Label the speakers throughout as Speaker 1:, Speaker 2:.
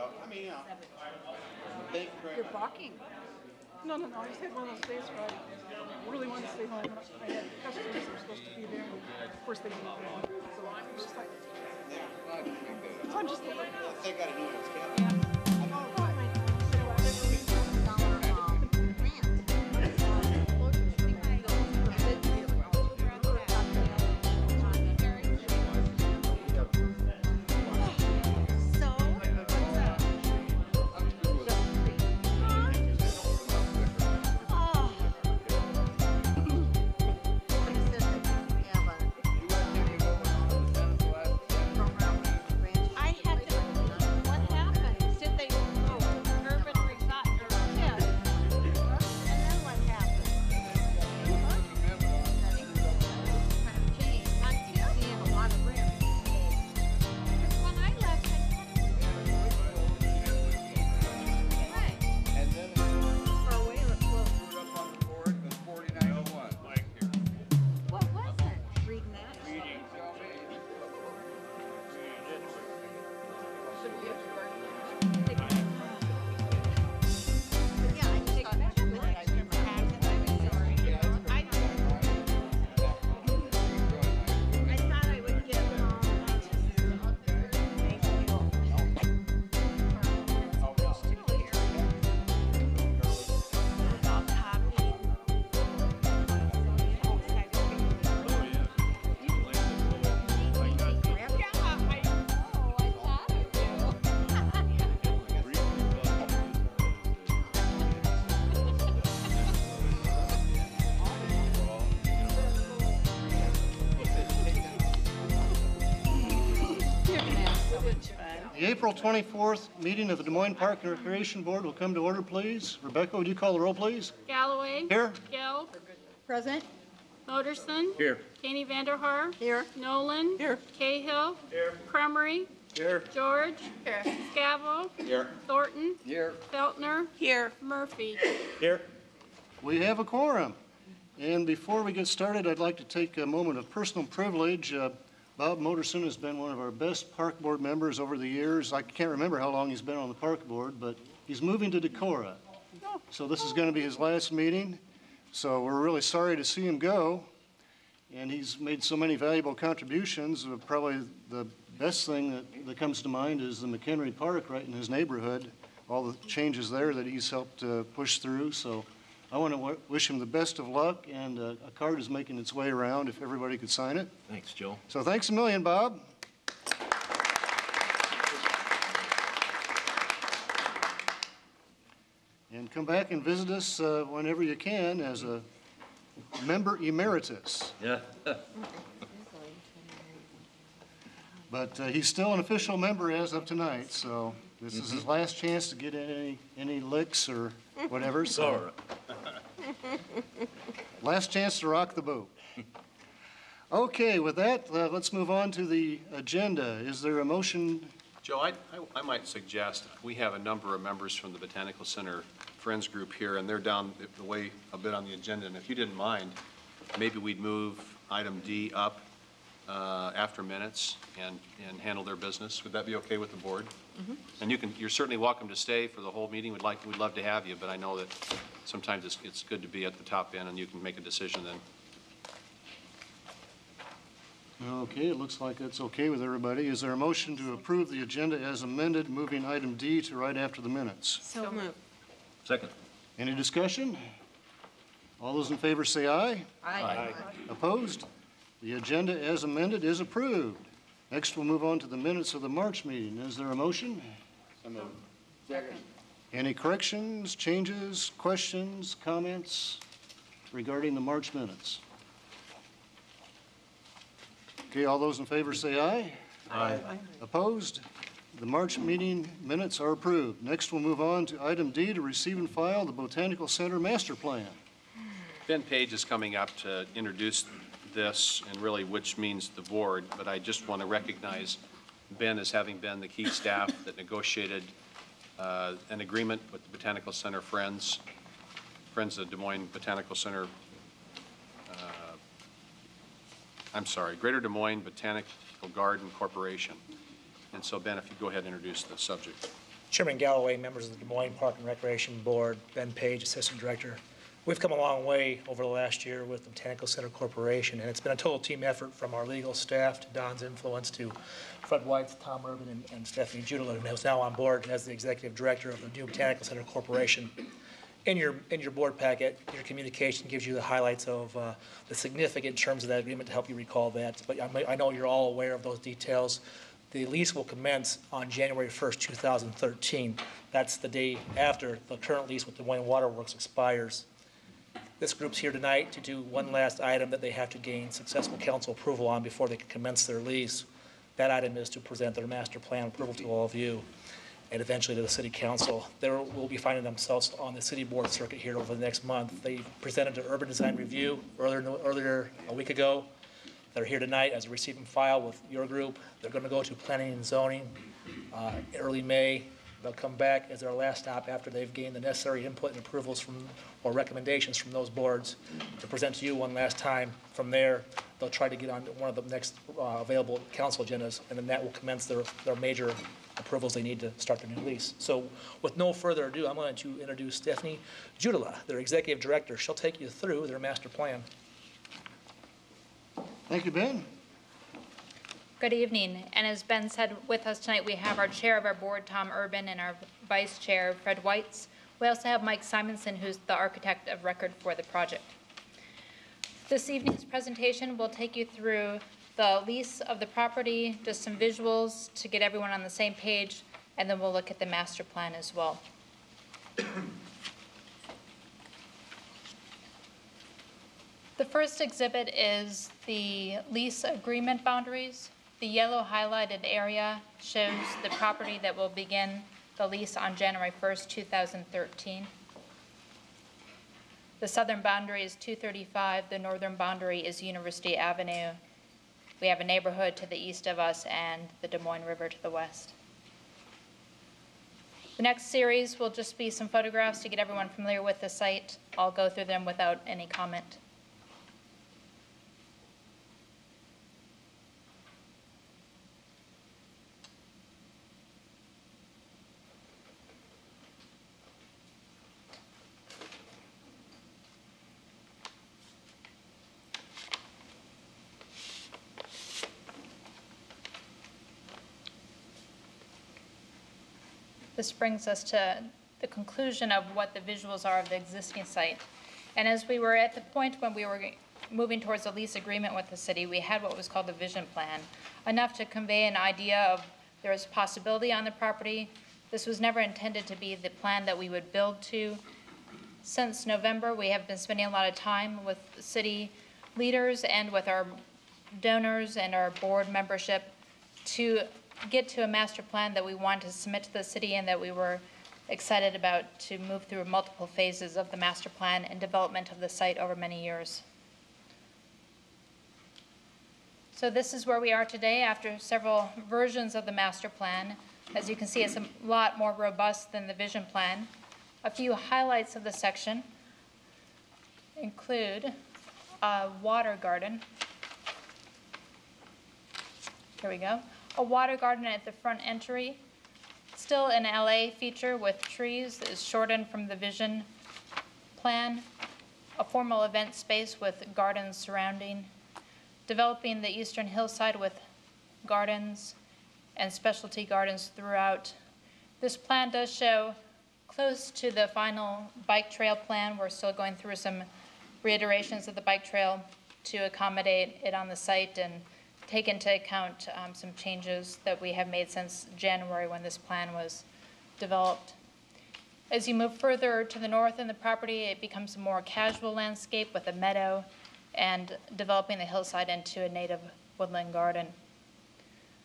Speaker 1: I mean, thank you very
Speaker 2: You're
Speaker 1: much.
Speaker 2: balking.
Speaker 3: No, I just had one of those days where I really wanted to stay home. I had customers that were supposed to be there, and of course they didn't. So I was just like,
Speaker 1: Yeah.
Speaker 3: so I'm just.
Speaker 1: They got a new one.
Speaker 4: The April 24th meeting of the Des Moines Park and Recreation Board will come to order, please. Rebecca, would you call the roll, please?
Speaker 5: Galloway.
Speaker 4: Here.
Speaker 5: Gill.
Speaker 2: Present.
Speaker 5: Moderson.
Speaker 4: Here.
Speaker 5: Kaney Vanderhaar.
Speaker 2: Here.
Speaker 5: Nolan.
Speaker 3: Here.
Speaker 5: Cahill. Here. Cremery.
Speaker 4: Here.
Speaker 5: George.
Speaker 2: Here.
Speaker 5: Scavo.
Speaker 1: Here.
Speaker 5: Thornton.
Speaker 4: Here.
Speaker 5: Feltner.
Speaker 2: Here.
Speaker 5: Murphy.
Speaker 4: Here. We have a quorum. And before we get started, I'd like to take a moment of personal privilege. Bob Moderson has been one of our best park board members over the years. I can't remember how long he's been on the park board, but he's moving to Decorah. So this is going to be his last meeting. So we're really sorry to see him go. And he's made so many valuable contributions. Probably the best thing that comes to mind is the McHenry Park right in his neighborhood, all the changes there that he's helped push through. So I want to wish him the best of luck, and a card is making its way around if everybody could sign it.
Speaker 6: Thanks, Joe.
Speaker 4: So thanks a million, Bob. And come back and visit us whenever you can as a member emeritus.
Speaker 6: Yeah.
Speaker 4: But he's still an official member as of tonight, so this is his last chance to get any licks or whatever. So. Last chance to rock the boat. Okay, with that, let's move on to the agenda. Is there a motion?
Speaker 7: Joe, I might suggest, we have a number of members from the Botanical Center Friends Group here, and they're down the way a bit on the agenda. And if you didn't mind, maybe we'd move item D up after minutes and handle their business. Would that be okay with the board? Mm-hmm. And you're certainly welcome to stay for the whole meeting. We'd love to have you, but I know that sometimes it's good to be at the top end and you can make a decision then.
Speaker 4: Okay, it looks like that's okay with everybody. Is there a motion to approve the agenda as amended, moving item D to right after the minutes?
Speaker 2: So moved.
Speaker 6: Second.
Speaker 4: Any discussion? All those in favor say aye.
Speaker 2: Aye.
Speaker 4: Opposed? The agenda as amended is approved. Next, we'll move on to the minutes of the March meeting. Is there a motion?
Speaker 1: So moved.
Speaker 2: Second.
Speaker 4: Any corrections, changes, questions, comments regarding the March minutes? Okay, all those in favor say aye.
Speaker 6: Aye.
Speaker 4: Opposed? The March meeting minutes are approved. Next, we'll move on to item D, to receive and file the Botanical Center Master Plan.
Speaker 7: Ben Page is coming up to introduce this, and really which means the board, but I just want to recognize Ben as having been the key staff that negotiated an agreement with the Botanical Center Friends of Des Moines Botanical Center, Greater Des Moines Botanical Garden Corporation. And so Ben, if you go ahead and introduce the subject.
Speaker 2: Chairman Galloway, members of the Des Moines Park and Recreation Board, Ben Page, Assistant Director. We've come a long way over the last year with the Botanical Center Corporation, and it's been a total team effort from our legal staff to Don's influence to Fred White, Tom Urban, and Stephanie Judela, who is now on board as the Executive Director of the new Botanical Center Corporation. In your board packet, your communication gives you the highlights of the significant terms of that agreement to help you recall that. But I know you're all aware of those details. The lease will commence on January 1st, 2013. That's the day after the current lease with Des Moines Waterworks expires. This group's here tonight to do one last item that they have to gain successful council approval on before they can commence their lease. That item is to present their master plan approval to all of you and eventually to the city council. They will be finding themselves on the city board circuit here over the next month. They presented to Urban Design Review earlier a week ago. They're here tonight as a receiving file with your group. They're going to go to planning and zoning early May. They'll come back as their last stop after they've gained the necessary input and approvals from or recommendations from those boards to present to you one last time. From there, they'll try to get on one of the next available council agendas, and then that will commence their major approvals they need to start their new lease. So with no further ado, I'm going to introduce Stephanie Judela, their Executive Director. She'll take you through their master plan.
Speaker 4: Thank you, Ben.
Speaker 6: Good evening. And as Ben said, with us tonight, we have our chair of our board, Tom Urban, and our vice chair, Fred Whites. We also have Mike Simonson, who's the architect of record for the project. This evening's presentation will take you through the lease of the property, just some visuals to get everyone on the same page, and then we'll look at the master plan as well. The first exhibit is the lease agreement boundaries. The yellow highlighted area shows the property that will begin the lease on January 1st, 2013. The southern boundary is 235. The northern boundary is University Avenue. We have a neighborhood to the east of us and the Des Moines River to the west. The next series will just be some photographs to get everyone familiar with the site. I'll go through them without any comment. This brings us to the conclusion of what the visuals are of the existing site. And as we were at the point when we were moving towards a lease agreement with the city, we had what was called a vision plan, enough to convey an idea of there is possibility on the property. This was never intended to be the plan that we would build to. Since November, we have been spending a lot of time with city leaders and with our donors and our board membership to get to a master plan that we wanted to submit to the city and that we were excited about to move through multiple phases of the master plan and development of the site over many years. So this is where we are today after several versions of the master plan. As you can see, it's a lot more robust than the vision plan. A few highlights of the section include a water garden. Here we go. A water garden at the front entry. Still an LA feature with trees that is shortened from the vision plan. A formal event space with gardens surrounding. Developing the eastern hillside with gardens and specialty gardens throughout. This plan does show close to the final bike trail plan. We're still going through some reiterations of the bike trail to accommodate it on the site and take into account some changes that we have made since January when this plan was developed. As you move further to the north in the property, it becomes a more casual landscape with a meadow and developing the hillside into a native woodland garden.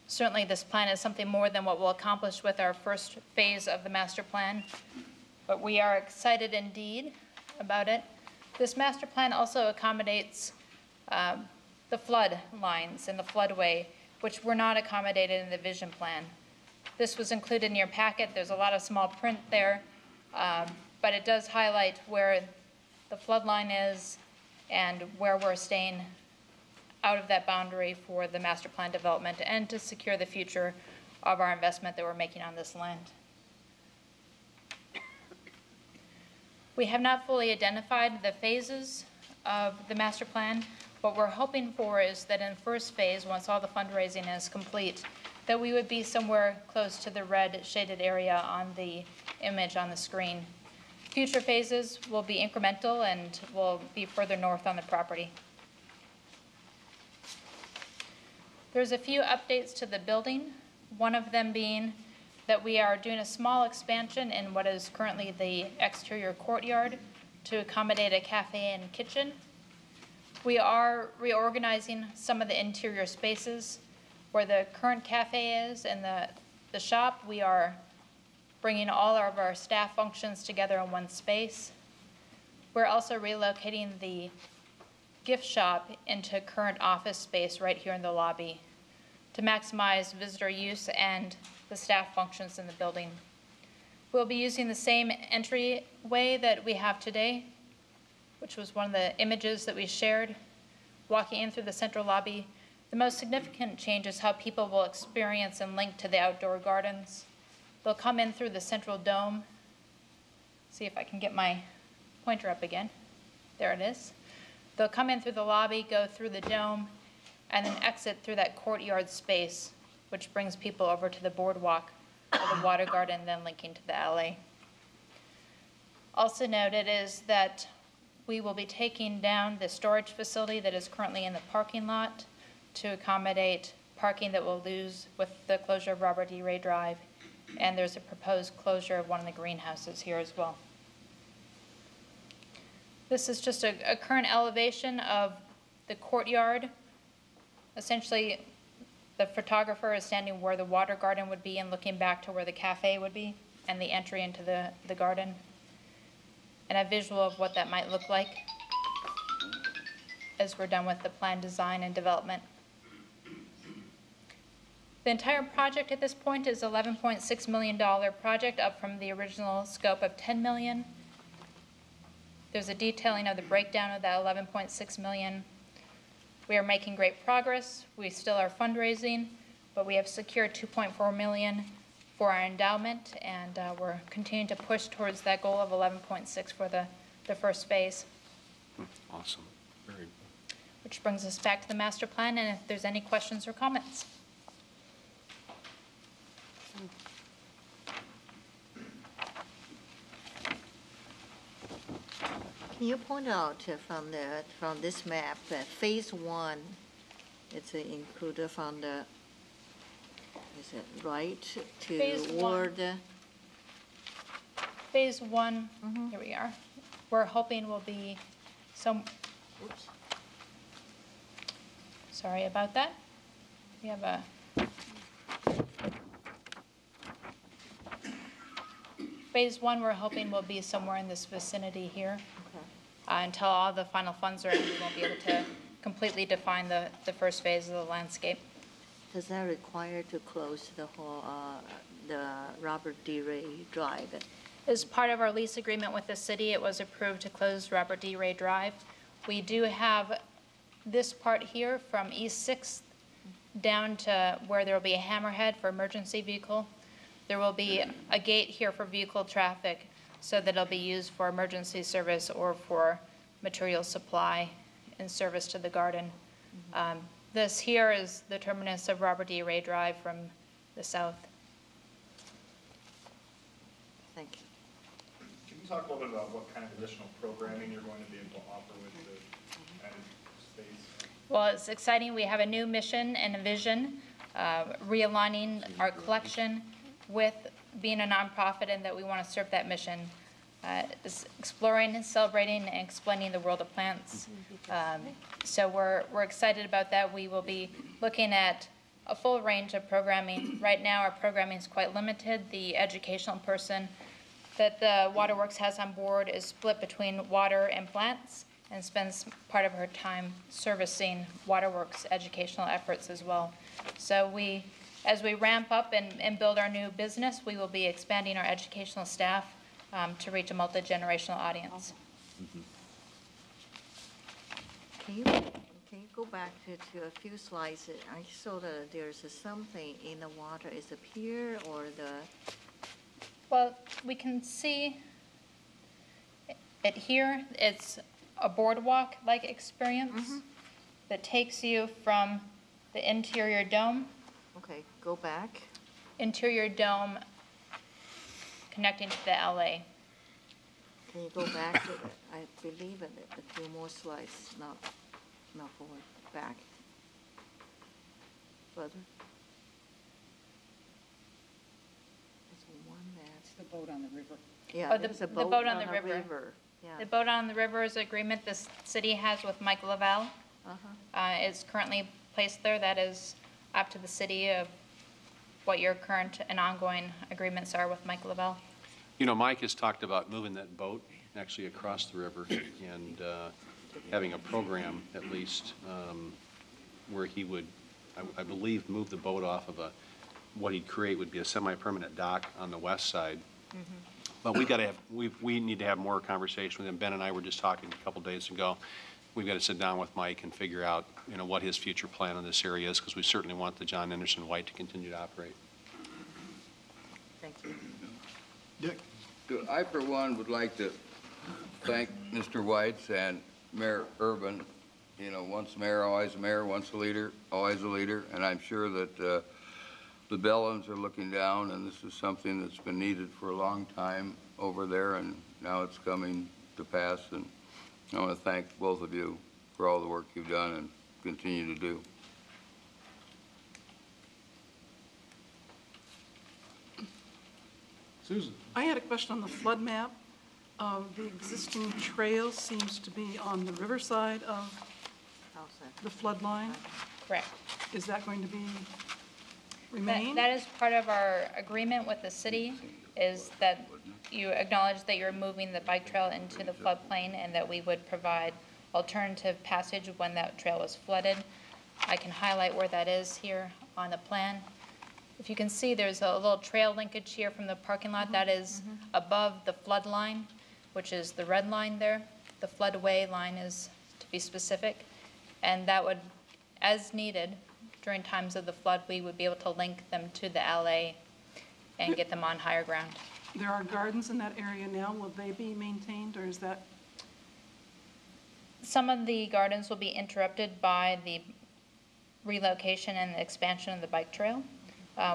Speaker 6: Certainly this plan is something more than what we'll accomplish with our first phase of the master plan, but we are excited indeed about it. This master plan also accommodates the flood lines and the floodway, which were not accommodated in the vision plan. This was included in your packet. There's a lot of small print there, but it does highlight where the flood line is and where we're staying out of that boundary for the master plan development and to secure the future of our investment that we're making on this land. We have not fully identified the phases of the master plan. What we're hoping for is that in first phase, once all the fundraising is complete, that we would be somewhere close to the red shaded area on the image on the screen. Future phases will be incremental and will be further north on the property. There's a few updates to the building, one of them being that we are doing a small expansion in what is currently the exterior courtyard to accommodate a cafe and kitchen. We are reorganizing some of the interior spaces where the current cafe is and the shop. We are bringing all of our staff functions together in one space. We're also relocating the gift shop into current office space right here in the lobby to maximize visitor use and the staff functions in the building. We'll be using the same entryway that we have today, which was one of the images that we shared, walking in through the central lobby. The most significant change is how people will experience and link to the outdoor gardens. They'll come in through the central dome. See if I can get my pointer up again. There it is. They'll come in through the lobby, go through the dome, and then exit through that courtyard space, which brings people over to the boardwalk of the water garden, then linking to the alley. Also noted is that we will be taking down the storage facility that is currently in the parking lot to accommodate parking that we'll lose with the closure of Robert E. Ray Drive, and there's a proposed closure of one of the greenhouses here as well. This is just a current elevation of the courtyard. Essentially, the photographer is standing where the water garden would be and looking back to where the cafe would be and the entry into the garden, and a visual of what that might look like as we're done with the plan design and development. The entire project at this point is $11.6 million project, up from the original scope of $10 million. There's a detailing of the breakdown of that $11.6 million. We are making great progress. We still are fundraising, but we have secured $2.4 million for our endowment, and we're continuing to push towards that goal of 11.6 for the first phase.
Speaker 7: Awesome. Very.
Speaker 6: Which brings us back to the master plan, and if there's any questions or comments.
Speaker 8: Can you point out from this map that phase one, it's included from the, is it right
Speaker 6: Phase one.
Speaker 8: toward?
Speaker 6: Phase one, here we are. We're hoping will be some, oops. Sorry about that. We have a, phase one we're hoping will be somewhere in this vicinity here. Until all the final funds are in, we won't be able to completely define the first phase of the landscape.
Speaker 8: Does that require to close the whole, the Robert D. Ray Drive?
Speaker 6: As part of our lease agreement with the city, it was approved to close Robert D. Ray Drive. We do have this part here from East 6th down to where there will be a hammerhead for emergency vehicle. There will be a gate here for vehicle traffic, so that it'll be used for emergency service or for material supply and service to the garden. This here is the terminus of Robert E. Ray Drive from the south.
Speaker 8: Thank you.
Speaker 9: Can you talk a little bit about what kind of additional programming you're going to be able to offer with the added space?
Speaker 6: Well, it's exciting. We have a new mission and a vision, realigning our collection with being a nonprofit, and that we want to serve that mission. Is exploring and celebrating and explaining the world of plants. So we're excited about that. We will be looking at a full range of programming. Right now our programming is quite limited. The educational person that the Waterworks has on board is split between water and plants and spends part of her time servicing Waterworks educational efforts as well. So as we ramp up and build our new business, we will be expanding our educational staff to reach a multi-generational audience.
Speaker 8: Can you go back to a few slides? I saw that there's something in the water. Is it a pier or the?
Speaker 6: Well, we can see Here, it's a boardwalk-like experience that takes you from the interior dome
Speaker 8: Go back.
Speaker 6: Connecting to the LA.
Speaker 8: Can you go back to the, I believe a few more slides, not forward, back. Further. There's one there.
Speaker 3: The boat on the river.
Speaker 8: Yeah,
Speaker 6: Oh, the
Speaker 8: there's a
Speaker 6: boat
Speaker 8: boat
Speaker 6: on
Speaker 8: on
Speaker 6: the
Speaker 8: a
Speaker 6: river.
Speaker 8: river. Yeah.
Speaker 6: The boat on the river is an agreement the city has with Mike Lavelle. It's currently placed there. That is up to the city of what your current and ongoing agreements are with Mike Lavelle.
Speaker 7: You know, Mike has talked about moving that boat actually across the river and having a program at least where he would, I believe, move the boat off of what he'd create would be a semi-permanent dock on the west side. But we need to have more conversation with him. Ben and I were just talking a couple days ago. We've got to sit down with Mike and figure out, you know, what his future plan on this area is, because we certainly want the John Anderson White to continue to operate.
Speaker 8: Thank you.
Speaker 4: Dick?
Speaker 10: I, for one, would like to thank Mr. Whites and Mayor Urban. You know, once mayor, always a mayor, once a leader, always a leader. And I'm sure that the Bellins are looking down, and this is something that's been needed for a long time over there, and now it's coming to pass. And I want to thank both of you for all the work you've done and continue to do.
Speaker 4: Susan?
Speaker 3: I had a question on the flood map. The existing trail seems to be on the riverside of
Speaker 8: How's that?
Speaker 3: the flood line.
Speaker 6: Correct.
Speaker 3: Is that going to be remain?
Speaker 6: That is part of our agreement with the city, is that you acknowledge that you're moving the bike trail into the floodplain and that we would provide alternative passage when that trail was flooded. I can highlight where that is here on the plan. If you can see, there's a little trail linkage here from the parking lot that is above the flood line, which is the red line there. The floodway line is, to be specific, and that would, as needed, during times of the flood, we would be able to link them to the LA and get them on higher ground.
Speaker 3: There are gardens in that area now. Will they be maintained, or is that?
Speaker 6: Some of the gardens will be interrupted by the relocation and the expansion of the bike trail.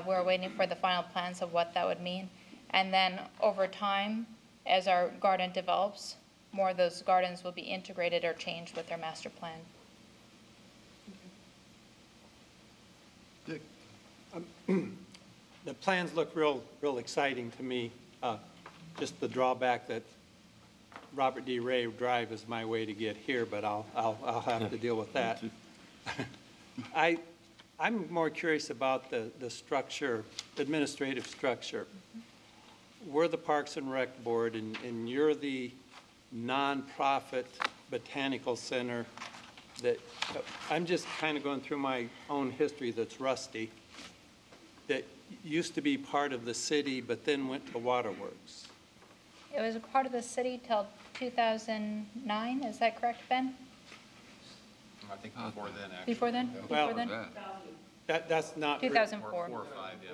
Speaker 6: We're waiting for the final plans of what that would mean. And then over time, as our garden develops, more of those gardens will be integrated or changed with our master plan.
Speaker 4: Dick?
Speaker 11: The plans look real exciting to me. Just the drawback that Robert D. Ray Drive is my way to get here, but I'll have to deal with that. I'm more curious about the structure, administrative structure. We're the Parks and Rec Board, and you're the nonprofit Botanical Center that, I'm just kind of going through my own history that's rusty, that used to be part of the city, but then went to Waterworks.
Speaker 6: It was a part of the city till 2009, is that correct, Ben?
Speaker 7: I think before then, actually.
Speaker 6: Before then?
Speaker 11: Well,
Speaker 6: Before then?
Speaker 11: That's not.
Speaker 6: 2004.
Speaker 7: 4 or 5, yeah.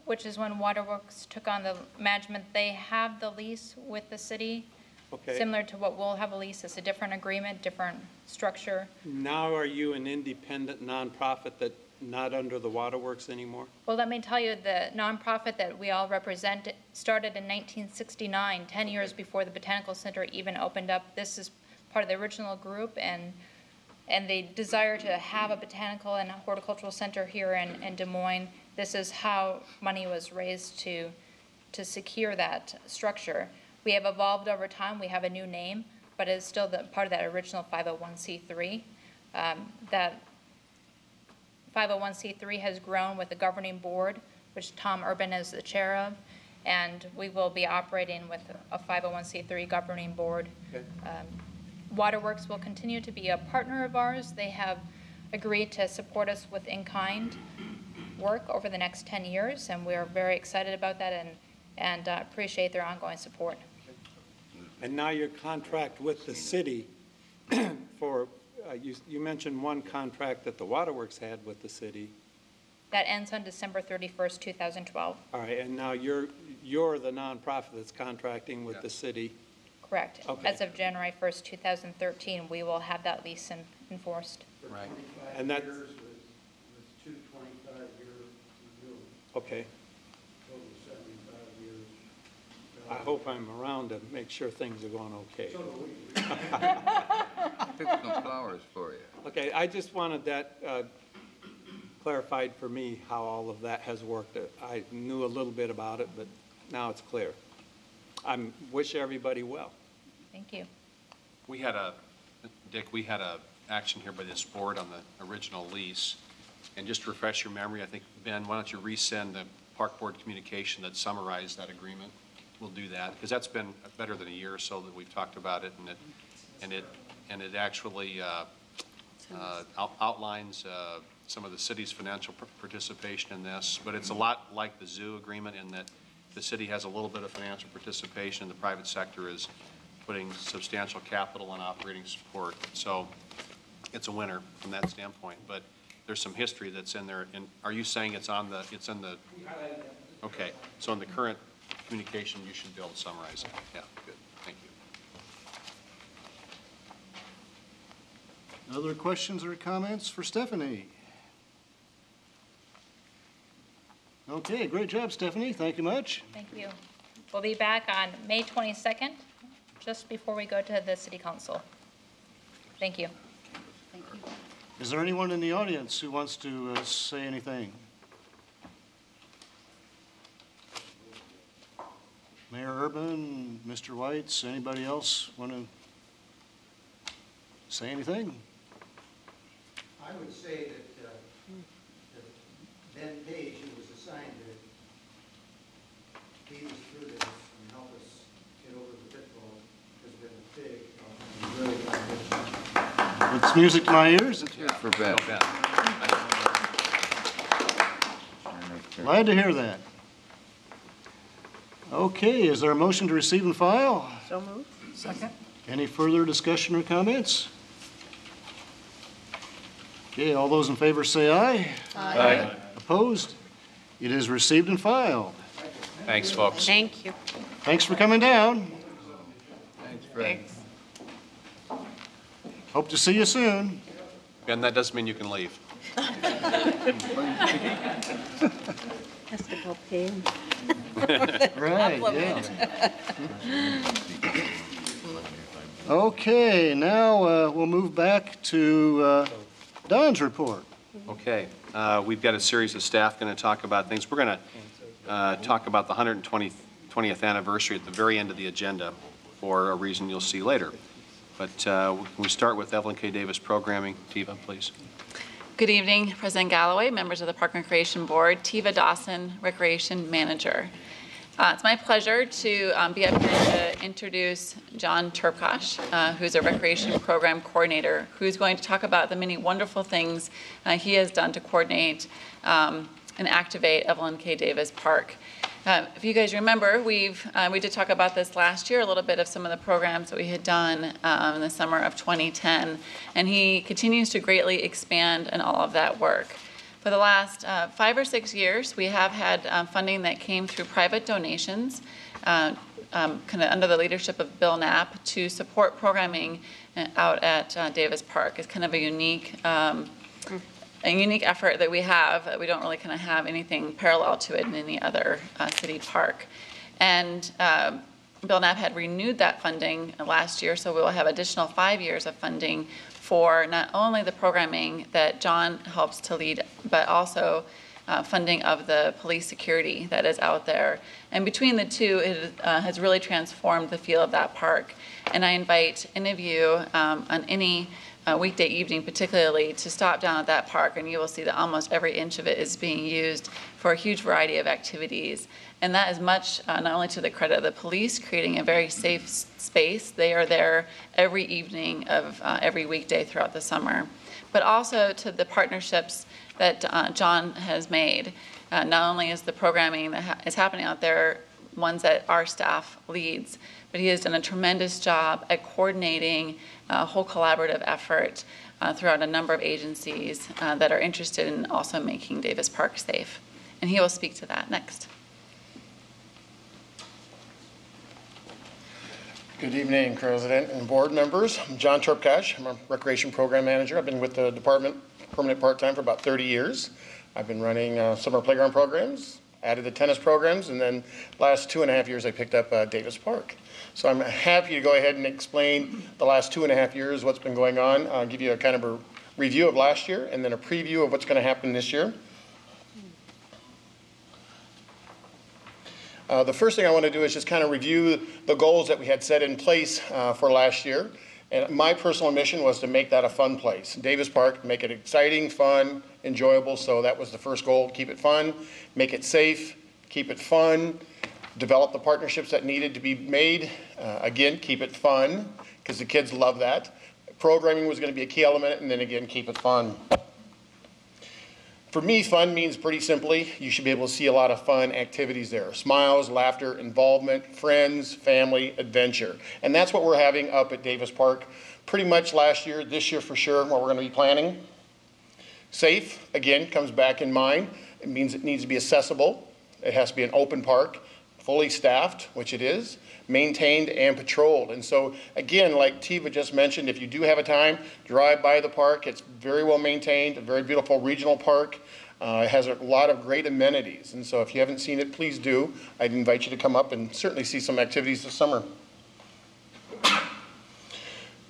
Speaker 6: Which is when Waterworks took on the management. They have the lease with the city,
Speaker 11: Okay.
Speaker 6: similar to what we'll have a lease. It's a different agreement, different structure.
Speaker 11: Now are you an independent nonprofit that not under the Waterworks anymore?
Speaker 6: Well, let me tell you, the nonprofit that we all represent started in 1969, 10 years before the Botanical Center even opened up. This is part of the original group, and the desire to have a botanical and horticultural center here in Des Moines. This is how money was raised to secure that structure. We have evolved over time. We have a new name, but it's still part of that original 501c3. That 501c3 has grown with the governing board, which Tom Urban is the chair of, and we will be operating with a 501c3 governing board.
Speaker 11: Okay.
Speaker 6: Waterworks will continue to be a partner of ours. They have agreed to support us with in-kind work over the next 10 years, and we're very excited about that and appreciate their ongoing support.
Speaker 11: And now your contract with the city for, you mentioned one contract that the Waterworks had with the city.
Speaker 6: That ends on December 31st, 2012.
Speaker 11: All right, and now you're the nonprofit that's contracting with the city.
Speaker 6: Correct.
Speaker 11: Okay.
Speaker 6: As of January 1st, 2013, we will have that lease enforced.
Speaker 7: Right.
Speaker 11: And that's,
Speaker 12: Years with two 25-year renewals,
Speaker 11: okay.
Speaker 12: total 75 years.
Speaker 11: I hope I'm around to make sure things are going okay.
Speaker 12: So do we.
Speaker 10: Pick some flowers for you.
Speaker 11: Okay, I just wanted that clarified for me, how all of that has worked. I knew a little bit about it, but now it's clear. I wish everybody well.
Speaker 6: Thank you.
Speaker 7: We had Dick, we had a action here by this board on the original lease. And just to refresh your memory, I think, Ben, why don't you resend the park board communication that summarized that agreement? We'll do that, because that's been better than a year or so that we've talked about it, and it actually outlines some of the city's financial participation in this, but it's a lot like the zoo agreement in that the city has a little bit of financial participation, and the private sector is putting substantial capital and operating support. So it's a winner from that standpoint, but there's some history that's in there. And are you saying it's in the, okay, so in the current communication, you should be able to summarize it. Yeah, good, thank you.
Speaker 4: Other questions or comments for Stephanie? Okay, great job, Stephanie. Thank you much.
Speaker 6: Thank you. We'll be back on May 22nd, just before we go to the city council. Thank you.
Speaker 4: Is there anyone in the audience who wants to say anything? Mayor Urban, Mr. Whites, anybody else want to say anything?
Speaker 12: I would say that Ben Page, who was assigned to lead us through this and help us get over the pitfall, has been a big, really
Speaker 4: It's music to my ears.
Speaker 10: Let's hear it for Ben.
Speaker 4: Glad to hear that. Okay, is there a motion to receive and file?
Speaker 3: So moved. Second.
Speaker 4: Any further discussion or comments? Okay, all those in favor say aye.
Speaker 7: Aye.
Speaker 4: Opposed? It is received and filed.
Speaker 7: Thanks, folks.
Speaker 5: Thank you.
Speaker 4: Thanks for coming down.
Speaker 10: Thanks, Fred.
Speaker 4: Hope to see you soon.
Speaker 7: Ben, that doesn't mean you can leave.
Speaker 8: Has to go pay.
Speaker 4: Right, yeah. Okay, now we'll move back to Don's report.
Speaker 7: Okay, we've got a series of staff going to talk about things. We're going to talk about the 120th anniversary at the very end of the agenda for a reason you'll see later. But can we start with Evelyn K. Davis programming? Tiva, please.
Speaker 13: Good evening, President Galloway, members of the Park and Recreation Board, Tiva Dawson, Recreation Manager. It's my pleasure to be up here to introduce John Turpkosh, who's a Recreation Program Coordinator, who's going to talk about the many wonderful things he has done to coordinate and activate Evelyn K. Davis Park. If you guys remember, we did talk about this last year, a little bit of some of the programs that we had done in the summer of 2010, and he continues to greatly expand in all of that work. For the last 5 or 6 years, we have had funding that came through private donations, kind of under the leadership of Bill Knapp, to support programming out at Davis Park. It's kind of a unique effort that we have. We don't really kind of have anything parallel to it in any other city park. And Bill Knapp had renewed that funding last year, so we will have additional 5 years of funding for not only the programming that John helps to lead, but also funding of the police security that is out there. And between the two, it has really transformed the feel of that park. And I invite any of you on any weekday evening particularly to stop down at that park, and you will see that almost every inch of it is being used for a huge variety of activities. And that is much not only to the credit of the police, creating a very safe space. They are there every evening of every weekday throughout the summer, but also to the partnerships that John has made. Not only is the programming that is happening out there ones that our staff leads, but he has done a tremendous job at coordinating a whole collaborative effort throughout a number of agencies that are interested in also making Davis Park safe. And he will speak to that next.
Speaker 14: Good evening, President and board members. I'm John Tripp. I'm a Recreation Program Manager. I've been with the department permanent part-time for about 30 years. I've been running summer playground programs, added the tennis programs, and then last 2.5 years I picked up Davis Park. So I'm happy to go ahead and explain the last 2.5 years, what's been going on. I'll give you a kind of a review of last year and then a preview of what's going to happen this year. The first thing I want to do is just kind of review the goals that we had set in place for last year. And my personal mission was to make that a fun place. Davis Park, make it exciting, fun, enjoyable. So that was the first goal, keep it fun, make it safe, keep it fun, develop the partnerships that needed to be made. Again, keep it fun, because the kids love that. Programming was going to be a key element, and then again, keep it fun. For me, fun means pretty simply, you should be able to see a lot of fun activities there. Smiles, laughter, involvement, friends, family, adventure. And that's what we're having up at Davis Park pretty much last year, this year for sure, what we're going to be planning. Safe, again, comes back in mind. It means it needs to be accessible. It has to be an open park, fully staffed, which it is, maintained and patrolled. And so, again, like Tiva just mentioned, if you do have a time, drive by the park. It's very well maintained, a very beautiful regional park. It has a lot of great amenities. And so if you haven't seen it, please do. I'd invite you to come up and certainly see some activities this summer.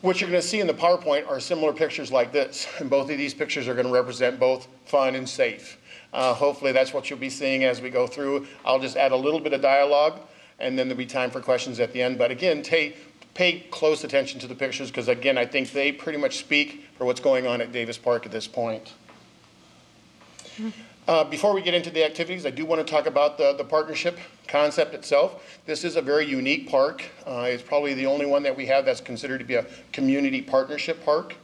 Speaker 14: What you're going to see in the PowerPoint are similar pictures like this. And both of these pictures are going to represent both fun and safe. Hopefully that's what you'll be seeing as we go through. I'll just add a little bit of dialogue, and then there'll be time for questions at the end. But again, pay close attention to the pictures, because again, I think they pretty much speak for what's going on at Davis Park at this point. Before we get into the activities, I do want to talk about the partnership concept itself. This is a very unique park. It's probably the only one that we have that's considered to be a community partnership park.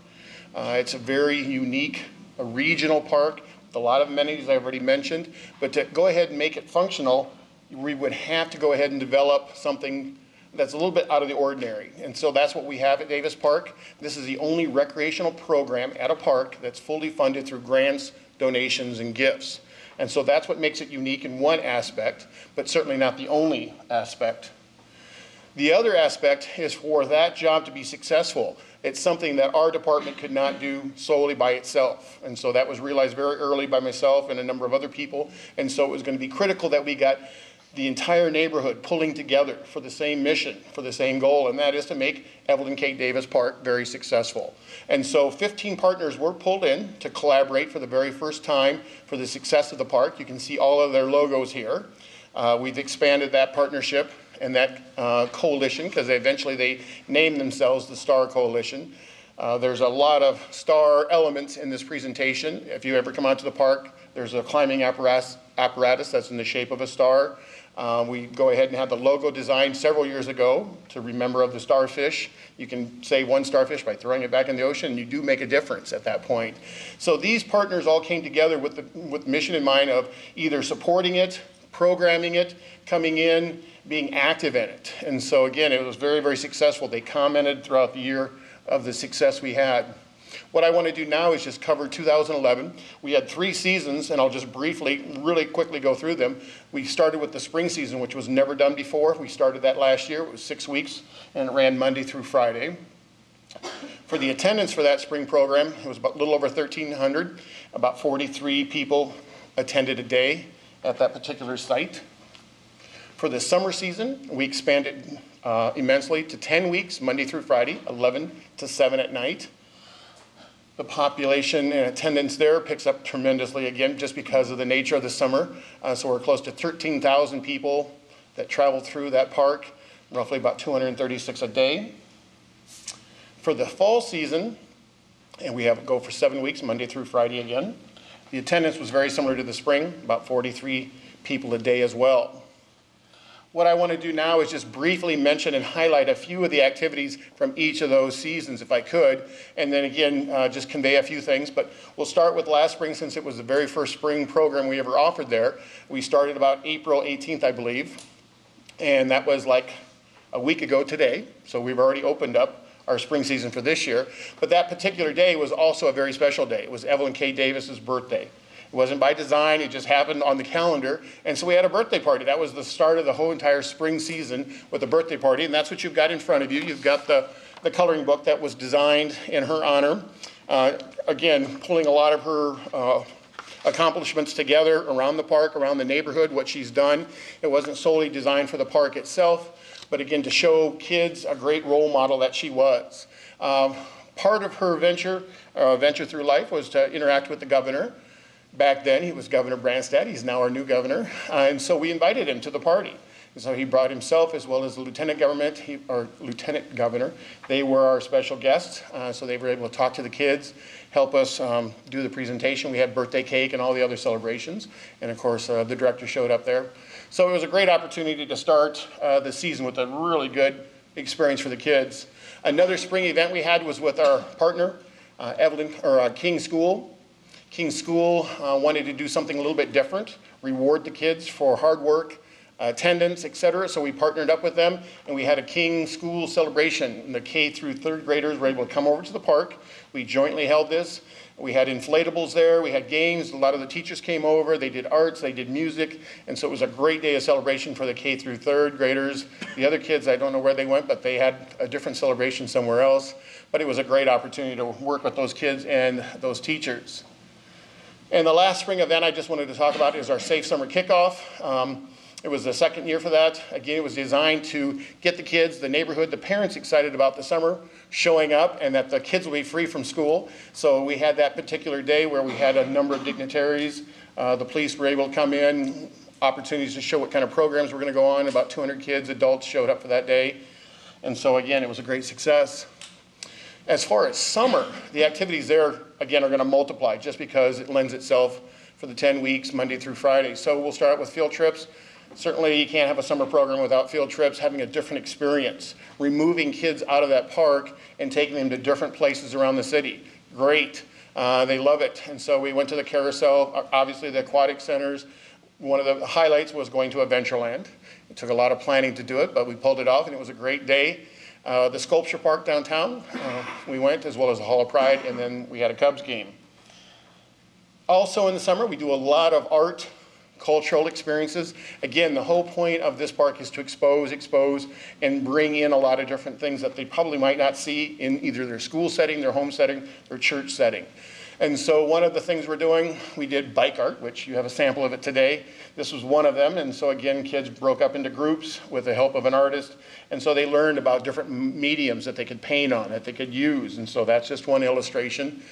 Speaker 14: It's a very unique, a regional park with a lot of amenities I've already mentioned. But to go ahead and make it functional, we would have to go ahead and develop something that's a little bit out of the ordinary. And so that's what we have at Davis Park. This is the only recreational program at a park that's fully funded through grants, donations, and gifts. And so that's what makes it unique in one aspect, but certainly not the only aspect. The other aspect is for that job to be successful. It's something that our department could not do solely by itself. And so that was realized very early by myself and a number of other people. And so it was going to be critical that we got the entire neighborhood pulling together for the same mission, for the same goal, and that is to make Evelyn K. Davis Park very successful. And so 15 partners were pulled in to collaborate for the very first time for the success of the park. You can see all of their logos here. We've expanded that partnership and that coalition, because eventually they named themselves the Star Coalition. There's a lot of star elements in this presentation. If you ever come out to the park, there's a climbing apparatus that's in the shape of a star. We go ahead and have the logo designed several years ago to remember of the starfish. You can save one starfish by throwing it back in the ocean, and you do make a difference at that point. So these partners all came together with mission in mind of either supporting it, programming it, coming in, being active in it. And so again, it was very, very successful. They commented throughout the year of the success we had. What I want to do now is just cover 2011. We had 3 seasons, and I'll just briefly, really quickly go through them. We started with the spring season, which was never done before. We started that last year. It was 6 weeks, and it ran Monday through Friday. For the attendance for that spring program, it was about a little over 1,300. About 43 people attended a day at that particular site. For the summer season, we expanded immensely to 10 weeks, Monday through Friday, 11 to 7 at night. The population and attendance there picks up tremendously, again, just because of the nature of the summer. So we're close to 13,000 people that travel through that park, roughly about 236 a day. For the fall season, and we go for 7 weeks, Monday through Friday again, the attendance was very similar to the spring, about 43 people a day as well. What I want to do now is just briefly mention and highlight a few of the activities from each of those seasons, if I could, and then again, just convey a few things. But we'll start with last spring, since it was the very first spring program we ever offered there. We started about April 18th, I believe, and that was like a week ago today, so we've already opened up our spring season for this year. But that particular day was also a very special day. It was Evelyn K. Davis's birthday. It wasn't by design, it just happened on the calendar. And so we had a birthday party. That was the start of the whole entire spring season with a birthday party, and that's what you've got in front of you. You've got the coloring book that was designed in her honor. Again, pulling a lot of her accomplishments together around the park, around the neighborhood, what she's done. It wasn't solely designed for the park itself, but again, to show kids a great role model that she was. Part of her venture through life was to interact with the governor. Back then, he was Governor Branstad. He's now our new governor. And so we invited him to the party. And so he brought himself as well as the lieutenant governor. They were our special guests. So they were able to talk to the kids, help us do the presentation. We had birthday cake and all the other celebrations. And of course, the director showed up there. So it was a great opportunity to start the season with a really good experience for the kids. Another spring event we had was with our partner, Evelyn, or King School. King School wanted to do something a little bit different, reward the kids for hard work, attendance, etc. So we partnered up with them, and we had a King School celebration. And the K through third graders were able to come over to the park. We jointly held this. We had inflatables there. We had games. A lot of the teachers came over. They did arts. They did music. And so it was a great day of celebration for the K through third graders. The other kids, I don't know where they went, but they had a different celebration somewhere else. But it was a great opportunity to work with those kids and those teachers. And the last spring event I just wanted to talk about is our Safe Summer Kickoff. It was the second year for that. Again, it was designed to get the kids, the neighborhood, the parents excited about the summer showing up and that the kids will be free from school. So we had that particular day where we had a number of dignitaries. The police were able to come in, opportunities to show what kind of programs were going to go on. About 200 kids, adults showed up for that day. And so again, it was a great success. As far as summer, the activities there, again, are going to multiply just because it lends itself for the 10 weeks, Monday through Friday. So we'll start out with field trips. Certainly you can't have a summer program without field trips, having a different experience, removing kids out of that park and taking them to different places around the city. Great. They love it. And so we went to the carousel, obviously the aquatic centers. One of the highlights was going to Adventureland. It took a lot of planning to do it, but we pulled it off, and it was a great day. The sculpture park downtown, we went, as well as the Hall of Pride, and then we had a Cubs game. Also in the summer, we do a lot of art, cultural experiences. Again, the whole point of this park is to expose, and bring in a lot of different things that they probably might not see in either their school setting, their home setting, or church setting. And so one of the things we're doing, we did bike art, which you have a sample of it today. This was one of them, and so again, kids broke up into groups with the help of an artist, and so they learned about different mediums that they could paint on, that they could use, and so that's just one illustration.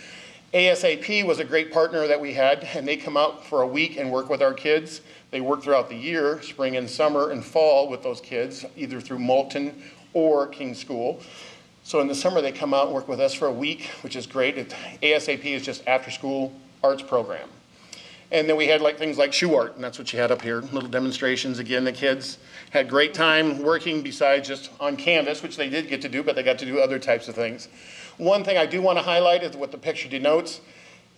Speaker 14: ASAP was a great partner that we had, and they come out for a week and work with our kids. They work throughout the year, spring and summer and fall with those kids, either through Moulton or King School. So in the summer, they come out and work with us for a week, which is great. ASAP is just after-school arts program. And then we had things like shoe art, and that's what you had up here, little demonstrations. Again, the kids had great time working besides just on canvas, which they did get to do, but they got to do other types of things. One thing I do want to highlight is what the picture denotes.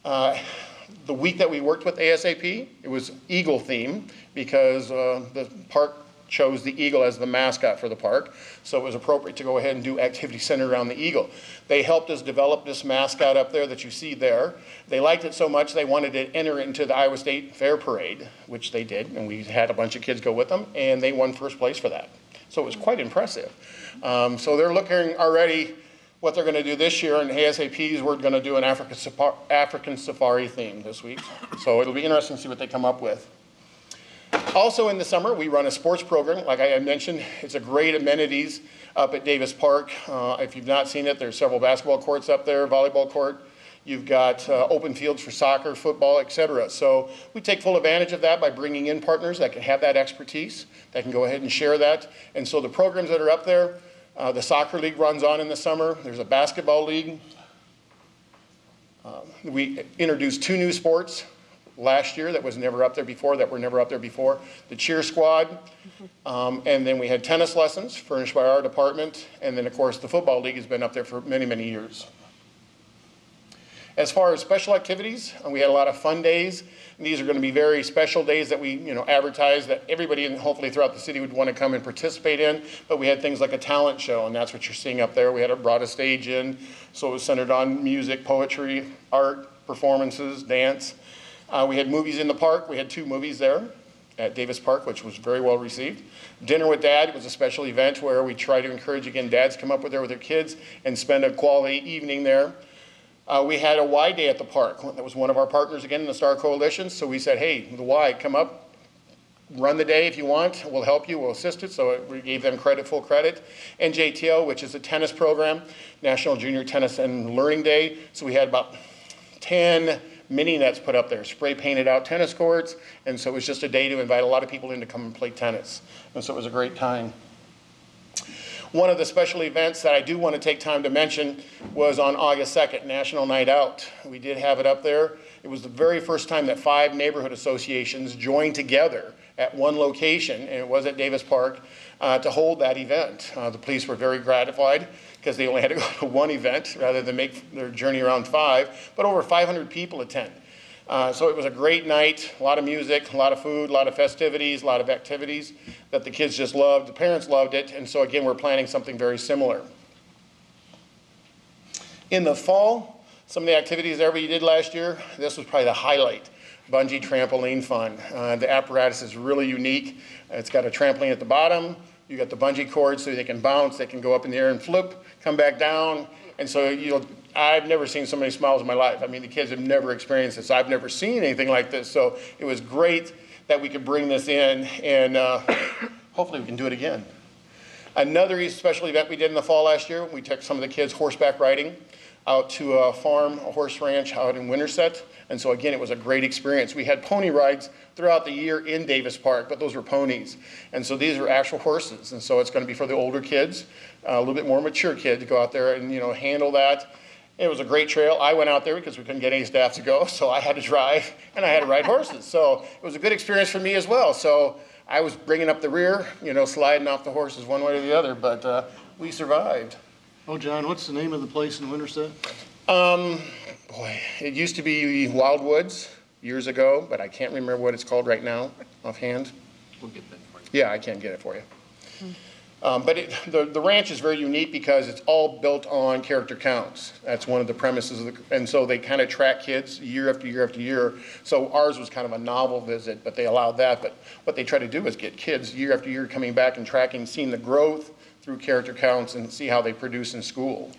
Speaker 14: The week that we worked with ASAP, it was eagle theme because the park chose the eagle as the mascot for the park, so it was appropriate to go ahead and do activity centered around the eagle. They helped us develop this mascot up there that you see there. They liked it so much they wanted to enter it into the Iowa State Fair Parade, which they did, and we had a bunch of kids go with them, and they won first place for that. So it was quite impressive. So they're looking already what they're going to do this year, and ASAP's we're going to do an African safari theme this week. So it'll be interesting to see what they come up with. Also in the summer, we run a sports program. Like I mentioned, it's a great amenities up at Davis Park. If you've not seen it, there's several basketball courts up there, volleyball court. You've got open fields for soccer, football, etc. So we take full advantage of that by bringing in partners that can have that expertise, that can go ahead and share that. And so the programs that are up there, the soccer league runs on in the summer. There's a basketball league. We introduced 2 new sports last year that were never up there before. The cheer squad, and then we had tennis lessons furnished by our department, and then of course the football league has been up there for many, many years. As far as special activities, we had a lot of fun days. And these are going to be very special days that we advertise that everybody and hopefully throughout the city would want to come and participate in. But we had things like a talent show, and that's what you're seeing up there. We had brought a stage in, so it was centered on music, poetry, art, performances, dance. We had movies in the park. We had 2 movies there at Davis Park, which was very well received. Dinner with Dad was a special event where we try to encourage, again, dads come up there with their kids and spend a quality evening there. We had a Y Day at the park. That was one of our partners, again, in the Star Coalition. So we said, hey, the Y, come up, run the day if you want. We'll help you. We'll assist it. So we gave them full credit. NJTL, which is a tennis program, National Junior Tennis and Learning Day. So we had about 10 mini nets put up there, spray painted out tennis courts. And so it was just a day to invite a lot of people in to come and play tennis. And so it was a great time. One of the special events that I do want to take time to mention was on August 2nd, National Night Out. We did have it up there. It was the very first time that 5 neighborhood associations joined together at one location, and it was at Davis Park, to hold that event. The police were very gratified because they only had to go to one event rather than make their journey around 5, but over 500 people attend. So it was a great night, a lot of music, a lot of food, a lot of festivities, a lot of activities that the kids just loved. The parents loved it, and so again, we're planning something very similar. In the fall, some of the activities that we did last year, this was probably the highlight. Bungee trampoline fun. The apparatus is really unique. It's got a trampoline at the bottom. You got the bungee cord so they can bounce, they can go up in the air and flip, come back down. And so I've never seen so many smiles in my life. I mean, the kids have never experienced this. I've never seen anything like this. So it was great that we could bring this in, and hopefully we can do it again. Another special event we did in the fall last year, we took some of the kids horseback riding out to a farm, a horse ranch out in Winterset. And so again, it was a great experience. We had pony rides throughout the year in Davis Park, but those were ponies. And so these are actual horses. And so it's going to be for the older kids, a little bit more mature kids to go out there and, handle that. It was a great trail. I went out there because we couldn't get any staff to go, so I had to drive and I had to ride horses. So it was a good experience for me as well. So I was bringing up the rear, sliding off the horses one way or the other, but we survived.
Speaker 4: Oh, John, what's the name of the place in Winterset?
Speaker 14: Boy, it used to be Wild Woods years ago, but I can't remember what it's called right now offhand.
Speaker 7: We'll get that for you.
Speaker 14: Yeah, I can't get it for you. But the ranch is very unique because it's all built on character counts. That's one of the premises, and so they kind of track kids year after year after year. So ours was kind of a novel visit, but they allowed that. But what they try to do is get kids year after year coming back and tracking, seeing the growth through character counts and see how they produce in school.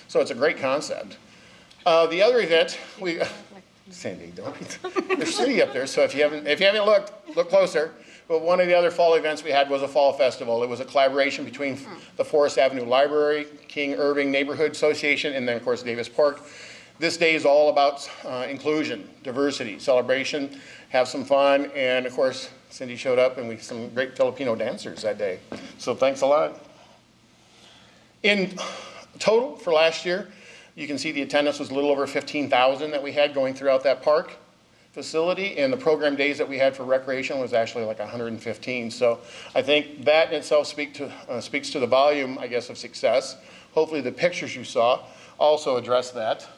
Speaker 14: So it's a great concept. The other event, Cindy, there's Cindy up there, so if you haven't looked, look closer. But one of the other fall events we had was a fall festival. It was a collaboration between the Forest Avenue Library, King Irving Neighborhood Association, and then, of course, Davis Park. This day is all about inclusion, diversity, celebration, have some fun, and, of course, Cindy showed up, and we had some great Filipino dancers that day. So thanks a lot. In total for last year, you can see the attendance was a little over 15,000 that we had going throughout that park facility, and the program days that we had for recreation was actually like 115. So I think that in itself speaks to the volume, I guess, of success. Hopefully the pictures you saw also address that.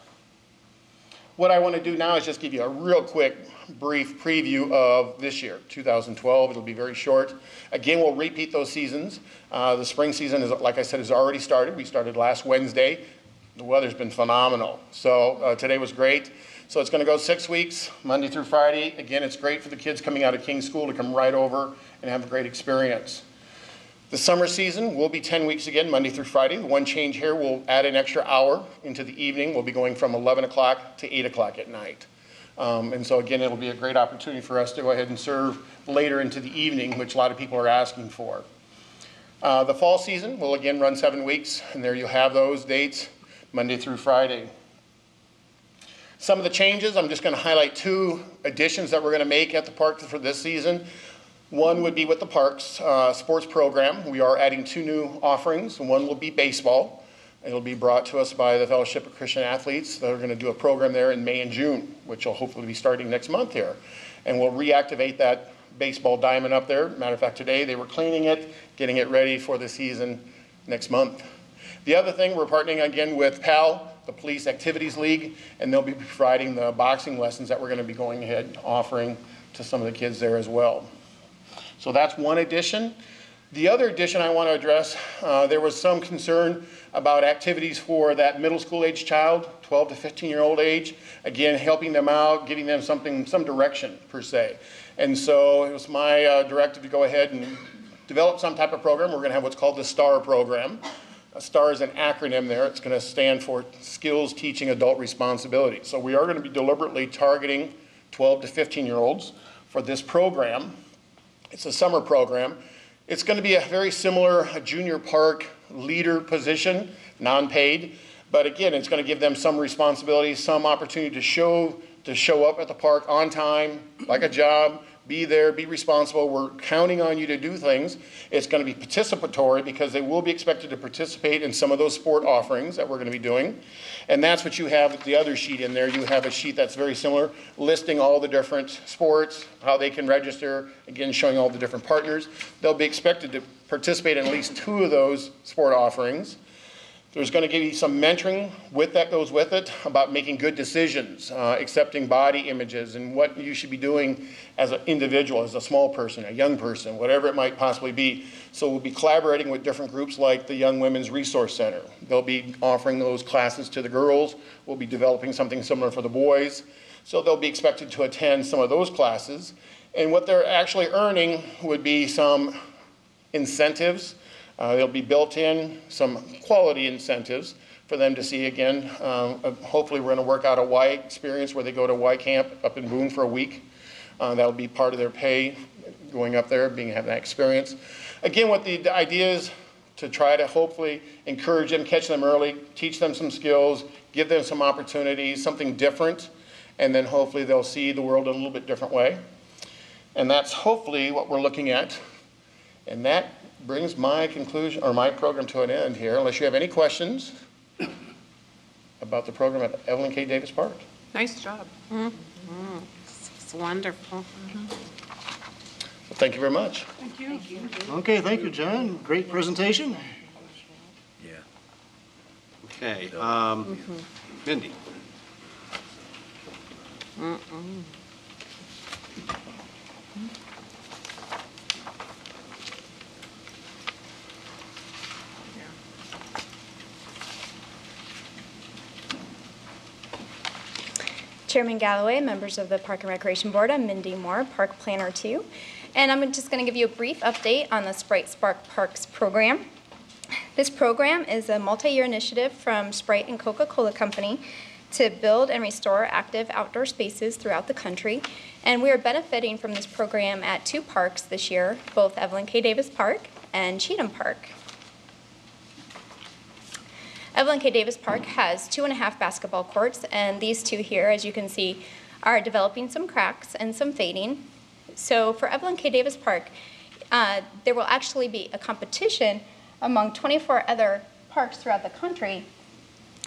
Speaker 14: What I want to do now is just give you a real quick, brief preview of this year, 2012. It'll be very short. Again, we'll repeat those seasons. The spring season, is, like I said, has already started. We started last Wednesday. The weather's been phenomenal. So today was great. So it's going to go 6 weeks, Monday through Friday. Again, it's great for the kids coming out of King's School to come right over and have a great experience. The summer season will be 10 weeks again, Monday through Friday. The one change here, we'll add an extra hour into the evening. We'll be going from 11 o'clock to 8 o'clock at night. And so again, it'll be a great opportunity for us to go ahead and serve later into the evening, which a lot of people are asking for. The fall season will again run 7 weeks, and there you'll have those dates, Monday through Friday. Some of the changes, I'm just going to highlight 2 additions that we're going to make at the park for this season. One would be with the park's sports program. We are adding 2 new offerings. One will be baseball. It'll be brought to us by the Fellowship of Christian Athletes. They're going to do a program there in May and June, which will hopefully be starting next month here. And we'll reactivate that baseball diamond up there. Matter of fact, today they were cleaning it, getting it ready for the season next month. The other thing, we're partnering again with PAL, the Police Activities League, and they'll be providing the boxing lessons that we're going to be going ahead and offering to some of the kids there as well. So that's one addition. The other addition I want to address, there was some concern about activities for that middle school age child, 12 to 15-year-old age. Again, helping them out, giving them some direction per se. And so it was my directive to go ahead and develop some type of program. We're going to have what's called the STAR program. STAR is an acronym there. It's going to stand for Skills Teaching Adult Responsibility. So we are going to be deliberately targeting 12 to 15-year-olds for this program. It's a summer program. It's going to be a very similar junior park leader position, non-paid. But again, it's going to give them some responsibility, some opportunity to show up at the park on time, like a job, be there, be responsible. We're counting on you to do things. It's going to be participatory because they will be expected to participate in some of those sport offerings that we're going to be doing. And that's what you have with the other sheet in there. You have a sheet that's very similar, listing all the different sports, how they can register, again, showing all the different partners. They'll be expected to participate in at least 2 of those sport offerings. There's going to give you some mentoring that goes with it about making good decisions, accepting body images, and what you should be doing as an individual, as a small person, a young person, whatever it might possibly be. So we'll be collaborating with different groups like the Young Women's Resource Center. They'll be offering those classes to the girls. We'll be developing something similar for the boys. So they'll be expected to attend some of those classes. And what they're actually earning would be some incentives. There'll be built in some quality incentives for them to see again. Hopefully we're going to work out a Y experience where they go to Y camp up in Boone for a week. That'll be part of their pay, going up there, having that experience. Again, what the idea is to try to hopefully encourage them, catch them early, teach them some skills, give them some opportunities, something different, and then hopefully they'll see the world in a little bit different way. And that's hopefully what we're looking at. And that brings my conclusion, or my program, to an end here, unless you have any questions about the program at Evelyn K. Davis Park.
Speaker 15: Nice job. It's wonderful.
Speaker 14: Well, thank you very much.
Speaker 3: Thank you.
Speaker 4: Okay, thank you, John. Great presentation.
Speaker 7: Okay, Mindy.
Speaker 16: Chairman Galloway, members of the Park and Recreation Board, I'm Mindy Moore, Park Planner 2, and I'm just going to give you a brief update on the Sprite Spark Parks program. This program is a multi-year initiative from Sprite and Coca-Cola Company to build and restore active outdoor spaces throughout the country, and we are benefiting from this program at 2 parks this year, both Evelyn K. Davis Park and Cheatham Park. Evelyn K. Davis Park has 2.5 basketball courts, and these 2 here, as you can see, are developing some cracks and some fading. So for Evelyn K. Davis Park, there will actually be a competition among 24 other parks throughout the country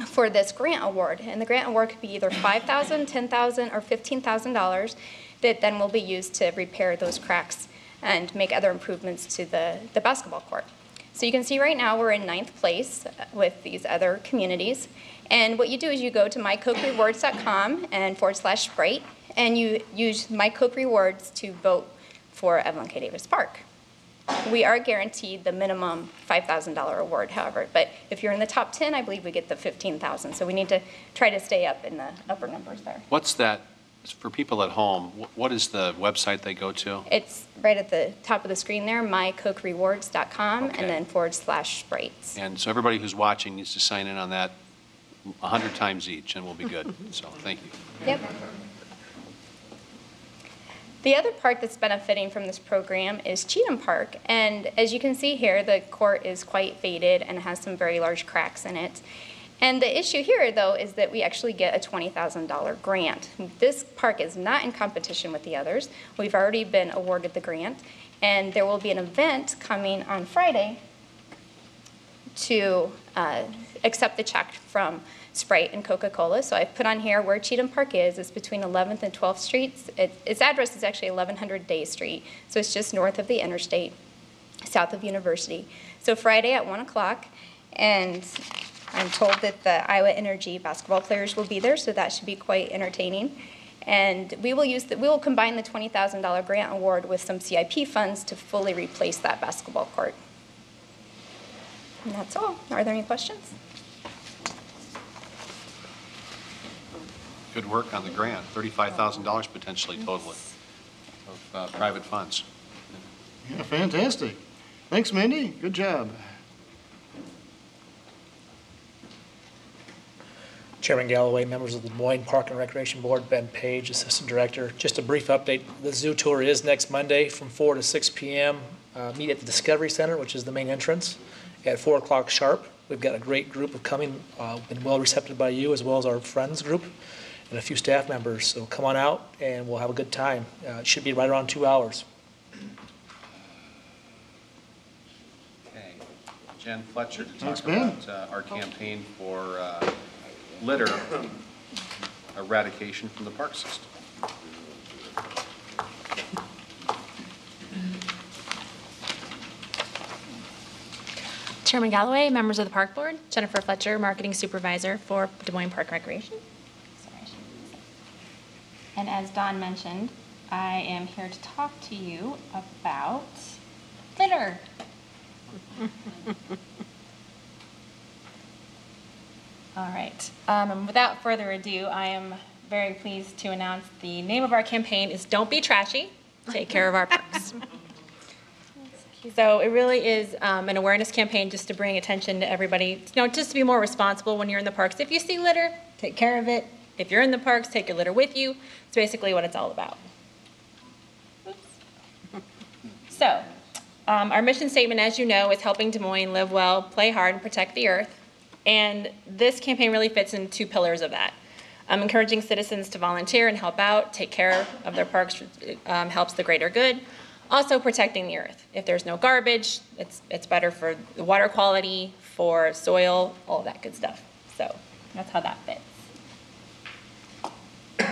Speaker 16: for this grant award. And the grant award could be either $5,000, $10,000, or $15,000 that then will be used to repair those cracks and make other improvements to the basketball court. So you can see right now we're in 9th place with these other communities. And what you do is you go to mycokerewards.com and /Sprite, and you use MyCoke Rewards to vote for Evelyn K. Davis Park. We are guaranteed the minimum $5,000 award, however, but if you're in the top 10, I believe we get the $15,000. So we need to try to stay up in the upper numbers there.
Speaker 7: What's that, for people at home, what is the website they go to?
Speaker 16: It's right at the top of the screen there, mycokerewards.com,
Speaker 7: Okay.
Speaker 16: and then /Sprites.
Speaker 7: And so everybody who's watching needs to sign in on that 100 times each, and we'll be good. So thank you.
Speaker 16: Yep. The other park that's benefiting from this program is Cheatham Park, and as you can see here, the court is quite faded and has some very large cracks in it. And the issue here, though, is that we actually get a $20,000 grant. This park is not in competition with the others. We've already been awarded the grant, and there will be an event coming on Friday to accept the check from Sprite and Coca-Cola. So I've put on here where Cheatham Park is. It's between 11th and 12th Streets. Its address is actually 1100 Day Street, so it's just north of the interstate, south of University. So Friday at 1 o'clock, and I'm told that the Iowa Energy basketball players will be there, so that should be quite entertaining. And we will combine the $20,000 grant award with some CIP funds to fully replace that basketball court. And that's all. Are there any questions?
Speaker 7: Good work on the grant, $35,000 potentially total of private funds.
Speaker 4: Yeah, fantastic. Thanks, Mindy. Good job.
Speaker 2: Chairman Galloway, members of the Des Moines Park and Recreation Board, Ben Page, Assistant Director. Just a brief update. The zoo tour is next Monday from 4 to 6 p.m. Meet at the Discovery Center, which is the main entrance, at 4 o'clock sharp. We've got a great group of coming, been well receptive by you as well as our friends group and a few staff members. So come on out and we'll have a good time. It should be right around 2 hours.
Speaker 7: Okay. Jen Fletcher to
Speaker 4: Thanks,
Speaker 7: talk
Speaker 4: Ben.
Speaker 7: about our campaign for litter eradication from the park system.
Speaker 17: Chairman Galloway, members of the Park Board, Jennifer Fletcher, Marketing Supervisor for Des Moines Park and Recreation.
Speaker 16: And as Dawn mentioned, I am here to talk to you about litter. All right. And without further ado, I am very pleased to announce the name of our campaign is Don't Be Trashy, Take Care of Our Parks. So it really is an awareness campaign just to bring attention to everybody, just to be more responsible when you're in the parks. If you see litter, take care of it. If you're in the parks, take your litter with you. It's basically what it's all about. Oops. So our mission statement, as you know, is helping Des Moines live well, play hard, and protect the earth. And this campaign really fits in 2 pillars of that. Encouraging citizens to volunteer and help out, take care of their parks, helps the greater good. Also protecting the earth. If there's no garbage, it's better for the water quality, for soil, all of that good stuff. So that's how that fits.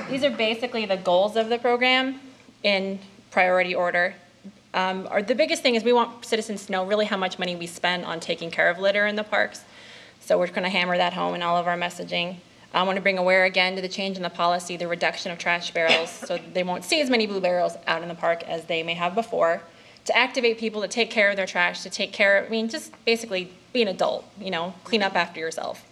Speaker 16: These are basically the goals of the program in priority order. The biggest thing is we want citizens to know really how much money we spend on taking care of litter in the parks. So we're going to hammer that home in all of our messaging. I want to bring aware again to the change in the policy, the reduction of trash barrels, so they won't see as many blue barrels out in the park as they may have before. To activate people to take care of their trash, to take care of, just basically be an adult, clean up after yourself.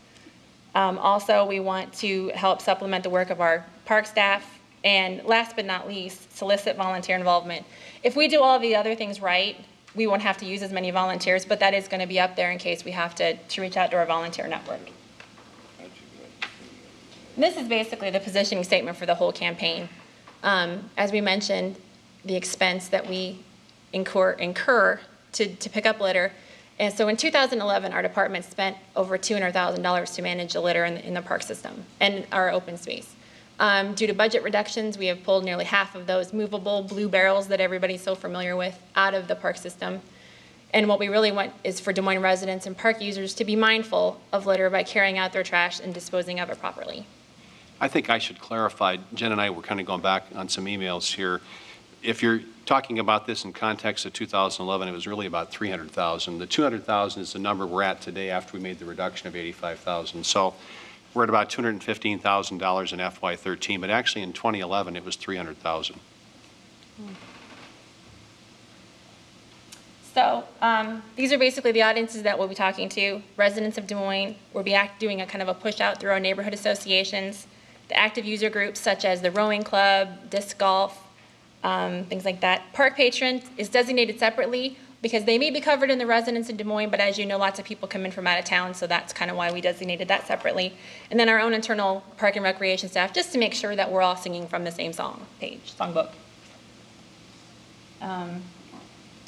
Speaker 16: Also, we want to help supplement the work of our park staff, and last but not least, solicit volunteer involvement. If we do all of the other things right, we won't have to use as many volunteers, but that is going to be up there in case we have to reach out to our volunteer network. This is basically the positioning statement for the whole campaign. As we mentioned, the expense that we incur to pick up litter. And so in 2011, our department spent over $200,000 to manage the litter in the park system and our open space. Due to budget reductions, we have pulled nearly half of those movable blue barrels that everybody's so familiar with out of the park system. And what we really want is for Des Moines residents and park users to be mindful of litter by carrying out their trash and disposing of it properly.
Speaker 7: I think I should clarify, Jen and I were kind of going back on some emails here. If you're talking about this in context of 2011, it was really about $300,000. The $200,000 is the number we're at today after we made the reduction of $85,000. So we're at about $215,000 in FY13, but actually in 2011 it was $300,000.
Speaker 16: So these are basically the audiences that we'll be talking to. Residents of Des Moines. We'll be doing a kind of a push out through our neighborhood associations, the active user groups such as the rowing club, disc golf, things like that. Park patrons is designated separately because they may be covered in the residents in Des Moines, but as you know, lots of people come in from out of town, so that's kind of why we designated that separately. And then our own internal park and recreation staff, just to make sure that we're all singing from the same songbook.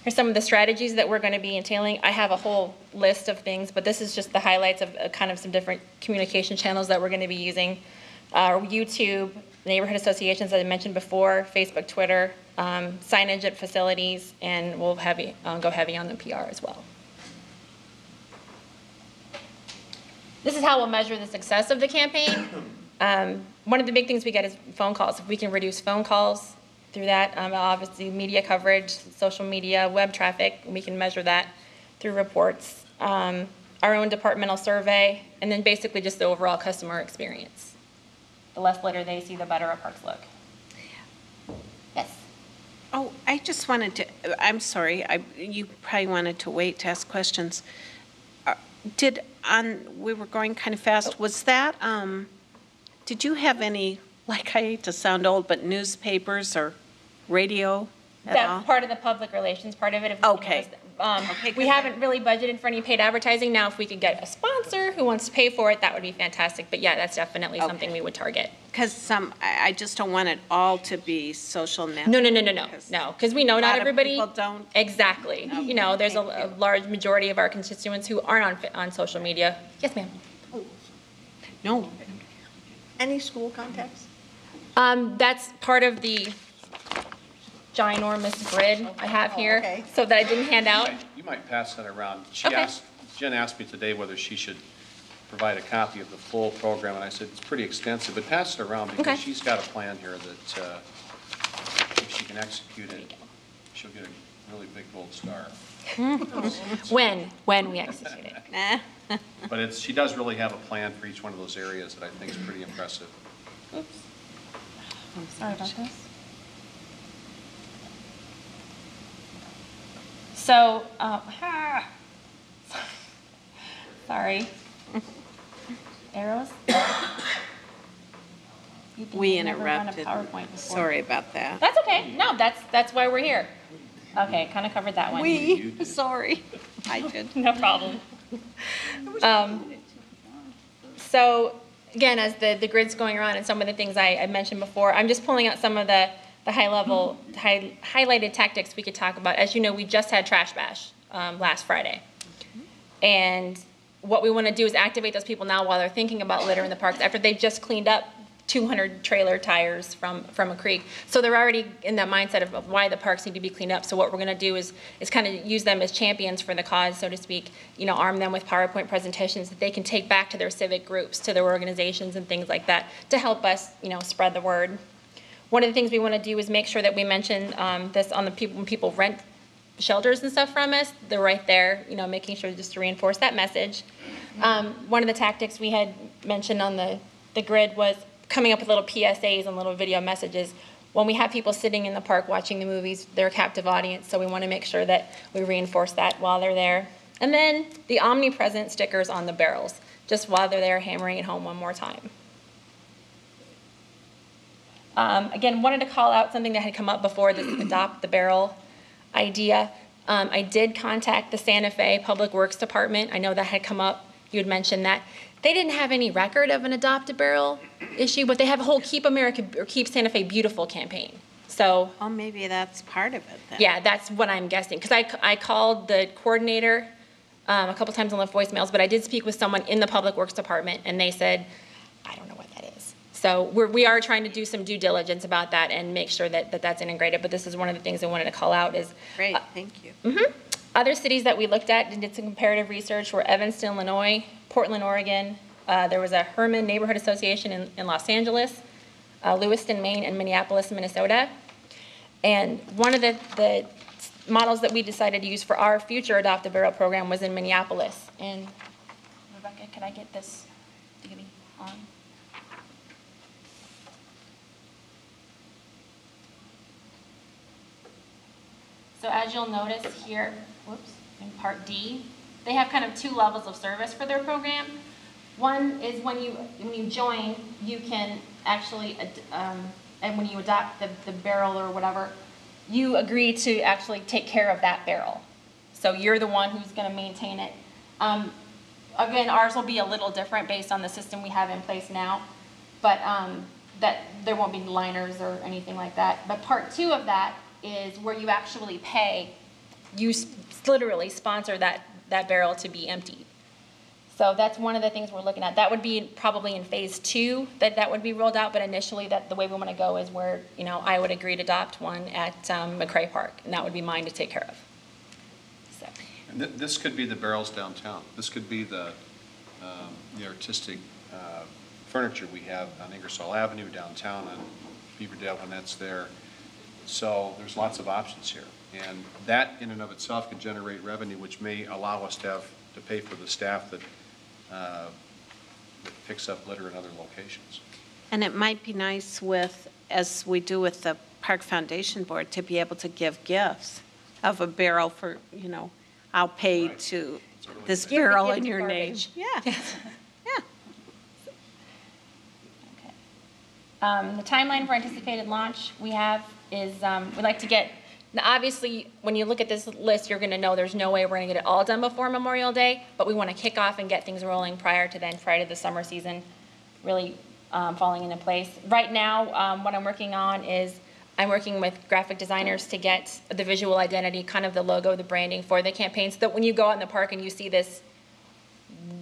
Speaker 16: Here's some of the strategies that we're going to be entailing. I have a whole list of things, but this is just the highlights of kind of some different communication channels that we're going to be using. YouTube, neighborhood associations, as I mentioned before, Facebook, Twitter, signage at facilities, and we'll go heavy on the PR as well. This is how we'll measure the success of the campaign. One of the big things we get is phone calls. If we can reduce phone calls through that, obviously media coverage, social media, web traffic, we can measure that through reports. Our own departmental survey, and then basically just the overall customer experience. The less litter they see, the better our parks look.
Speaker 15: Oh, I just wanted to, I'm sorry, you probably wanted to wait to ask questions. We were going kind of fast, was that, did you have any, like, I hate to sound old, but newspapers or radio at all?
Speaker 17: That's part of the public relations part of it. If
Speaker 15: Okay.
Speaker 17: We haven't really budgeted for any paid advertising. Now, if we could get a sponsor who wants to pay for it, that would be fantastic. But yeah, that's definitely something we would target.
Speaker 15: Because I just don't want it all to be social network.
Speaker 17: No, because we know not everybody.
Speaker 15: People don't.
Speaker 17: Exactly. You know, there's a large majority of our constituents who aren't on social media. Yes, ma'am.
Speaker 15: No.
Speaker 8: Any school contacts?
Speaker 17: That's part of the ginormous grid I have here,
Speaker 8: okay.
Speaker 17: so that I didn't hand out.
Speaker 7: You might pass that around.
Speaker 17: Okay.
Speaker 7: Jen asked me today whether she should provide a copy of the full program, and I said, it's pretty extensive, but pass it around because
Speaker 17: Okay.
Speaker 7: she's got a plan here that if she can execute it, she'll get a really big gold star.
Speaker 17: When we execute it.
Speaker 7: But she does really have a plan for each one of those areas that I think is pretty impressive.
Speaker 17: Oops. I'm sorry about this. So, sorry. Arrows?
Speaker 15: We
Speaker 17: I've never run a
Speaker 15: interrupted.
Speaker 17: PowerPoint before.
Speaker 15: Sorry about that.
Speaker 17: That's okay. No, that's why we're here. Okay, kind of covered that one.
Speaker 15: Sorry. I did.
Speaker 17: No problem. So again, as the grid's going around and some of the things I mentioned before, I'm just pulling out some of the high-level, highlighted tactics we could talk about. As you know, we just had Trash Bash last Friday. And what we want to do is activate those people now while they're thinking about litter in the parks after they've just cleaned up 200 trailer tires from a creek. So they're already in that mindset of why the parks need to be cleaned up. So what we're going to do is kind of use them as champions for the cause, so to speak, you know, arm them with PowerPoint presentations that they can take back to their civic groups, to their organizations and things like that to help us, you know, spread the word. One of the things we want to do is make sure that we mention this on the people, when people rent shelters and stuff from us, they're right there, you know, making sure just to reinforce that message. One of the tactics we had mentioned on the grid was coming up with little PSAs and little video messages. When we have people sitting in the park watching the movies, they're a captive audience, so we want to make sure that we reinforce that while they're there. And then the omnipresent stickers on the barrels, just while they're there hammering it home one more time. Again, wanted to call out something that had come up before, this adopt the barrel idea. I did contact the Santa Fe Public Works Department. I know that had come up. You had mentioned that. They didn't have any record of an adopt a barrel issue, but they have a whole Keep America or Keep Santa Fe Beautiful campaign. So,
Speaker 15: oh, maybe that's part of it then.
Speaker 17: Yeah, that's what I'm guessing. Because I called the coordinator a couple times on the voicemails, but I did speak with someone in the Public Works Department, and they said, I don't know what that is. So we are trying to do some due diligence about that and make sure that that's integrated. But this is one of the things I wanted to call out is.
Speaker 15: Great, thank you.
Speaker 17: Other cities that we looked at and did some comparative research were Evanston, Illinois, Portland, Oregon. There was a Herman Neighborhood Association in Los Angeles, Lewiston, Maine, and Minneapolis, Minnesota. And one of the models that we decided to use for our future Adopt a Barrel program was in Minneapolis. And Rebecca, could I get this to be on? So as you'll notice here, whoops, in Part D, they have kind of two levels of service for their program. One is when you join, you can actually, and when you adopt the barrel or whatever, you agree to actually take care of that barrel. So you're the one who's going to maintain it. Again, ours will be a little different based on the system we have in place now, but that there won't be liners or anything like that. But Part 2 of that is where you actually pay, you literally sponsor that barrel to be emptied. So that's one of the things we're looking at. That would be probably in phase 2 that would be rolled out, but initially the way we want to go is where, you know, I would agree to adopt one at McCray Park, and that would be mine to take care of. So.
Speaker 7: And this could be the barrels downtown. This could be the artistic furniture we have on Ingersoll Avenue downtown on Beaverdale when that's there. So there's lots of options here. And that in and of itself can generate revenue, which may allow us to pay for the staff that picks up litter in other locations.
Speaker 15: And it might be nice with, as we do with the Park Foundation Board to be able to give gifts of a barrel for, you know, I'll pay to this barrel in your name. Yeah.
Speaker 17: The timeline for anticipated launch we have is, we'd like to get, now obviously, when you look at this list, you're gonna know there's no way we're gonna get it all done before Memorial Day, but we wanna kick off and get things rolling prior to the summer season really falling into place. Right now, what I'm working on is, I'm working with graphic designers to get the visual identity, kind of the logo, the branding for the campaign, so that when you go out in the park and you see this,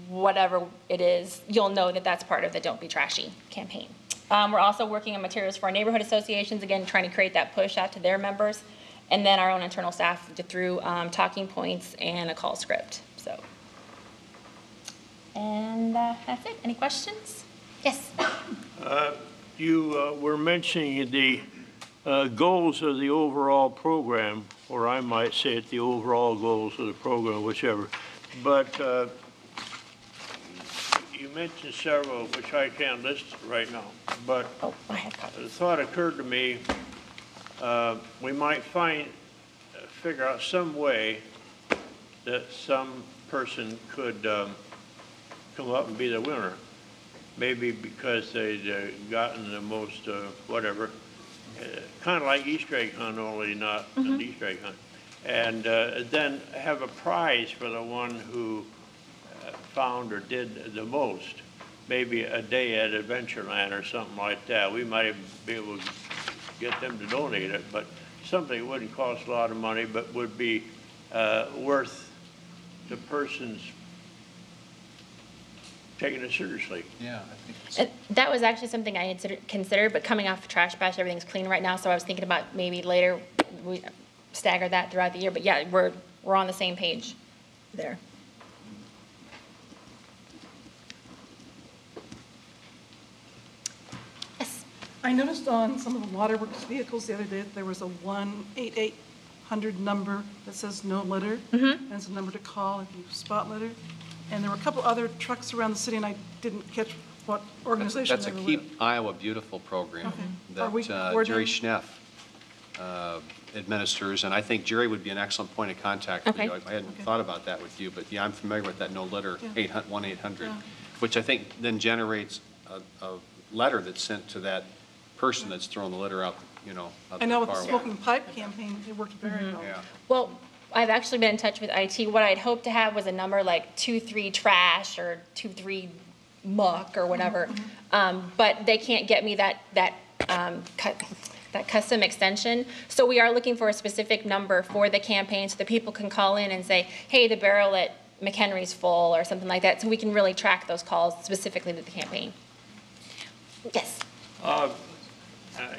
Speaker 17: whatever it is, you'll know that that's part of the Don't Be Trashy campaign. We're also working on materials for our neighborhood associations, again, trying to create that push out to their members, and then our own internal staff through talking points and a call script, so. And that's it. Any questions? Yes?
Speaker 18: You were mentioning the goals of the overall program, or I might say it, the overall goals of the program, whichever. But you mentioned several, which I can't list right now. But the thought occurred to me, we might figure out some way that some person could come up and be the winner. Maybe because they'd gotten the most, whatever, kind of like Easter egg hunt, only not an Easter egg hunt. And then have a prize for the one who found or did the most. Maybe a day at Adventureland or something like that. We might even be able to get them to donate it, but something that wouldn't cost a lot of money, but would be worth the person's taking it seriously.
Speaker 7: Yeah, I think
Speaker 17: That was actually something I had considered, but coming off Trash Bash, everything's clean right now, so I was thinking about maybe later we stagger that throughout the year. But yeah, we're on the same page there.
Speaker 3: I noticed on some of the waterworks vehicles the other day that there was a 1-8800 number that says no litter. And it's a number to call if you spot litter. And there were a couple other trucks around the city, and I didn't catch what organization
Speaker 7: That's
Speaker 3: they
Speaker 7: a
Speaker 3: were with.
Speaker 7: Keep Iowa Beautiful program
Speaker 3: Are we
Speaker 7: that Jerry Schneff administers, and I think Jerry would be an excellent point of contact for you. I hadn't thought about that with you, but yeah, I'm familiar with that no litter 1-800, which I think then generates a letter that's sent to that person that's throwing the litter out, out
Speaker 3: I know
Speaker 7: the
Speaker 3: with the
Speaker 7: car.
Speaker 3: smoking pipe campaign, it worked very well.
Speaker 7: Yeah.
Speaker 17: Well, I've actually been in touch with IT. What I'd hoped to have was a number like 23 trash or 23 muck or whatever. But they can't get me that custom extension. So we are looking for a specific number for the campaign so that people can call in and say, hey, the barrel at McHenry's full or something like that. So we can really track those calls specifically to the campaign. Yes.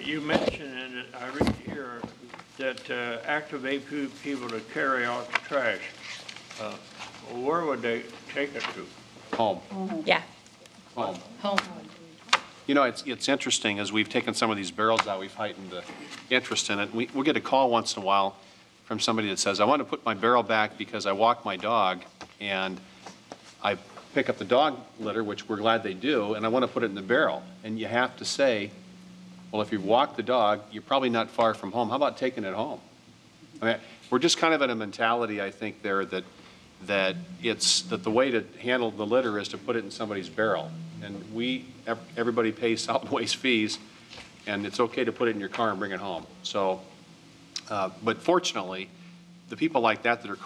Speaker 18: You mentioned, and I read here, that activate people to carry out the trash. Where would they take it to?
Speaker 7: Home.
Speaker 17: Yeah.
Speaker 7: Home.
Speaker 17: Home.
Speaker 7: It's interesting, as we've taken some of these barrels out, we've heightened the interest in it. We'll get a call once in a while from somebody that says, I want to put my barrel back because I walk my dog, and I pick up the dog litter, which we're glad they do, and I want to put it in the barrel. And you have to say, well, if you walk the dog, you're probably not far from home. How about taking it home? I mean, we're just kind of in a mentality, I think, there that the way to handle the litter is to put it in somebody's barrel. And everybody pays solid waste fees, and it's okay to put it in your car and bring it home. So, but fortunately, the people like that are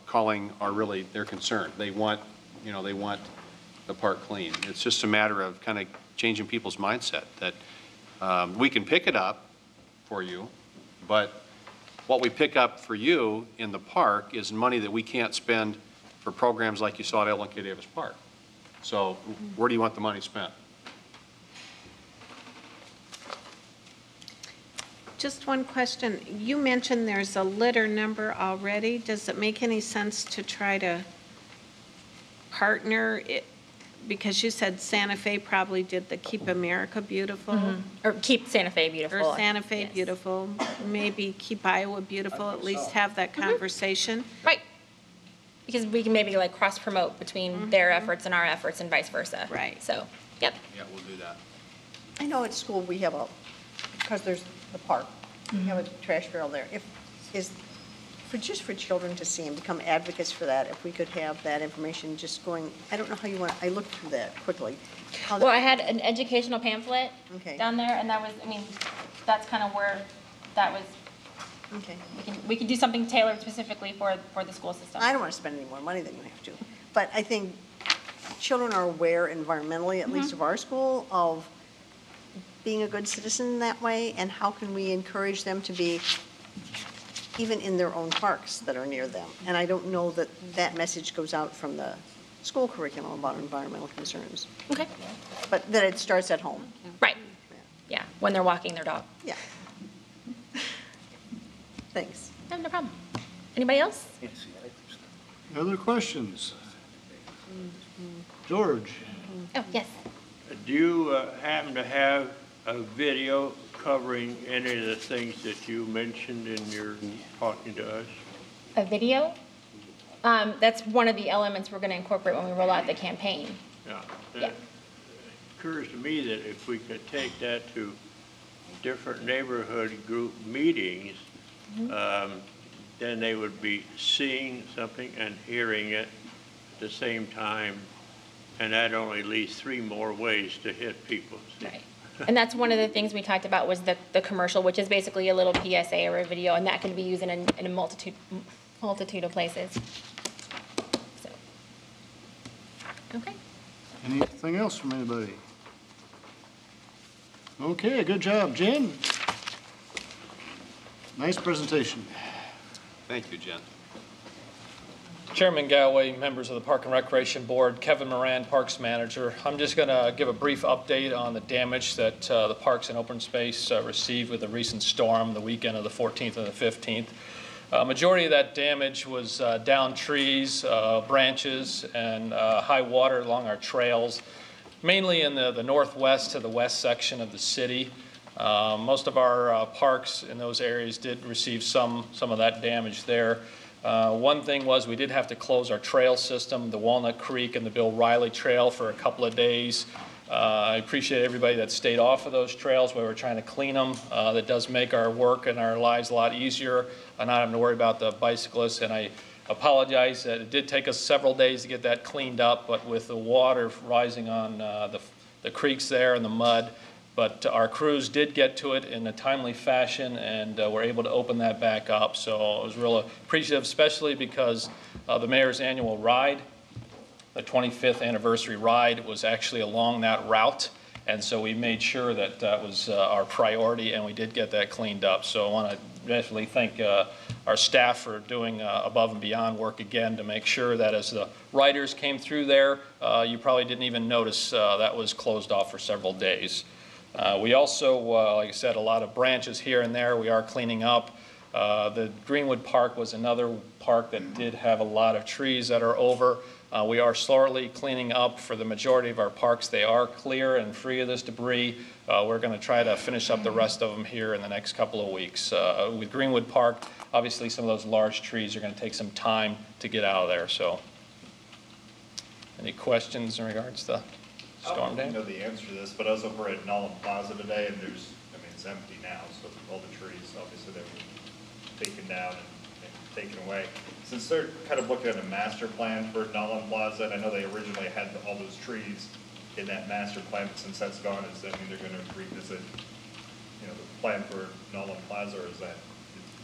Speaker 7: calling are really, they're concerned. They want the park clean. It's just a matter of kind of changing people's mindset that we can pick it up for you, but what we pick up for you in the park is money that we can't spend for programs like you saw at Evelyn K. Davis Park. So where do you want the money spent?
Speaker 15: Just one question. You mentioned there's a litter number already. Does it make any sense to try to partner it? Because you said Santa Fe probably did the Keep America Beautiful.
Speaker 17: Or Keep Santa Fe Beautiful.
Speaker 15: Or Santa Fe Beautiful. Maybe Keep Iowa Beautiful, at least have that conversation.
Speaker 17: Right. Because we can maybe like cross-promote between their efforts and our efforts and vice versa.
Speaker 15: Right.
Speaker 17: So, yep.
Speaker 7: Yeah, we'll do that.
Speaker 19: I know at school we have because there's the park, we have a trash barrel there. Just for children to see and become advocates for that, if we could have that information just going, I don't know how you want, I looked through that quickly.
Speaker 17: Well, I had an educational pamphlet
Speaker 19: Okay.
Speaker 17: down there, and that was, I mean, that's kind of where that was.
Speaker 19: Okay.
Speaker 17: We can do something tailored specifically for the school system.
Speaker 19: I don't want to spend any more money than you have to, but I think children are aware environmentally, at least of our school, of being a good citizen in that way, and how can we encourage them to be even in their own parks that are near them. And I don't know that that message goes out from the school curriculum about environmental concerns.
Speaker 17: Okay.
Speaker 19: But that it starts at home.
Speaker 17: Right. Yeah, when they're walking their dog.
Speaker 19: Yeah. Thanks.
Speaker 17: No problem. Anybody else?
Speaker 4: Other questions? George?
Speaker 17: Oh, yes.
Speaker 18: Do you happen to have a video covering any of the things that you mentioned in your talking to us?
Speaker 17: A video? That's one of the elements we're going to incorporate when we roll out the campaign.
Speaker 18: Yeah.
Speaker 17: Yeah.
Speaker 18: It occurs to me that if we could take that to different neighborhood group meetings, then they would be seeing something and hearing it at the same time, and that only leaves 3 more ways to hit people.
Speaker 17: Right. And that's one of the things we talked about was the commercial, which is basically a little PSA or a video, and that can be used in a multitude of places. So. Okay.
Speaker 4: Anything else from anybody? Okay, good job. Jen? Nice presentation.
Speaker 7: Thank you, Jen.
Speaker 20: Chairman Galloway, members of the Park and Recreation Board, Kevin Moran, Parks Manager. I'm just going to give a brief update on the damage that the Parks and Open Space received with the recent storm the weekend of the 14th and the 15th. Majority of that damage was downed trees, branches, and high water along our trails, mainly in the northwest to the west section of the city. Most of our parks in those areas did receive some of that damage there. One thing was we did have to close our trail system, the Walnut Creek and the Bill Riley Trail, for a couple of days. I appreciate everybody that stayed off of those trails where we're trying to clean them. That does make our work and our lives a lot easier, not having to worry about the bicyclists. And I apologize that it did take us several days to get that cleaned up, but with the water rising on the creeks there and the mud. But our crews did get to it in a timely fashion, and were able to open that back up. So I was real appreciative, especially because the mayor's annual ride, the 25th anniversary ride, was actually along that route. And so we made sure that that was our priority, and we did get that cleaned up. So I want to definitely thank our staff for doing above and beyond work again to make sure that as the riders came through there, you probably didn't even notice that was closed off for several days. We also, like I said, a lot of branches here and there we are cleaning up. The Greenwood Park was another park that did have a lot of trees that are over. We are slowly cleaning up for the majority of our parks. They are clear and free of this debris. We're going to try to finish up the rest of them here in the next couple of weeks. With Greenwood Park, obviously some of those large trees are going to take some time to get out of there. So, any questions in regards to storm damage?
Speaker 9: I don't know the answer to this, but I was over at Nolan Plaza today, and it's empty now, so all the trees, obviously, they were taken down and taken away. Since they're kind of looking at a master plan for Nolan Plaza, and I know they originally had all those trees in that master plan, but since that's gone, does that mean they're going to revisit, the plan for Nolan Plaza, or is that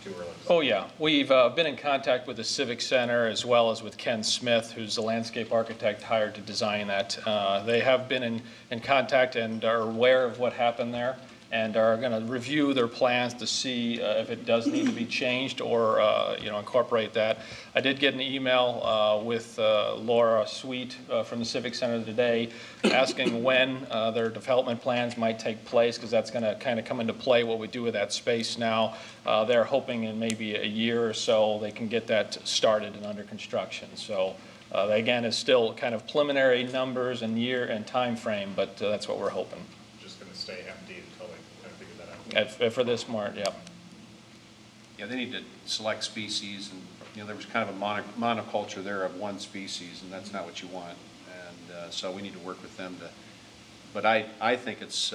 Speaker 9: too early?
Speaker 20: Oh, yeah. We've been in contact with the Civic Center as well as with Ken Smith, who's the landscape architect hired to design that. They have been in contact and are aware of what happened there, and are going to review their plans to see if it does need to be changed or incorporate that. I did get an email with Laura Sweet from the Civic Center today asking when their development plans might take place, because that's going to kind of come into play what we do with that space now. They're hoping in maybe a year or so they can get that started and under construction. So again, it's still kind of preliminary numbers and year and time frame, but that's what we're hoping.
Speaker 9: Just going to stay empty until they kind of figure that out.
Speaker 20: For this part, yeah.
Speaker 7: Yeah, they need to select species, and there was kind of a monoculture there of one species, and that's not what you want. And so we need to work with them to. But I think it's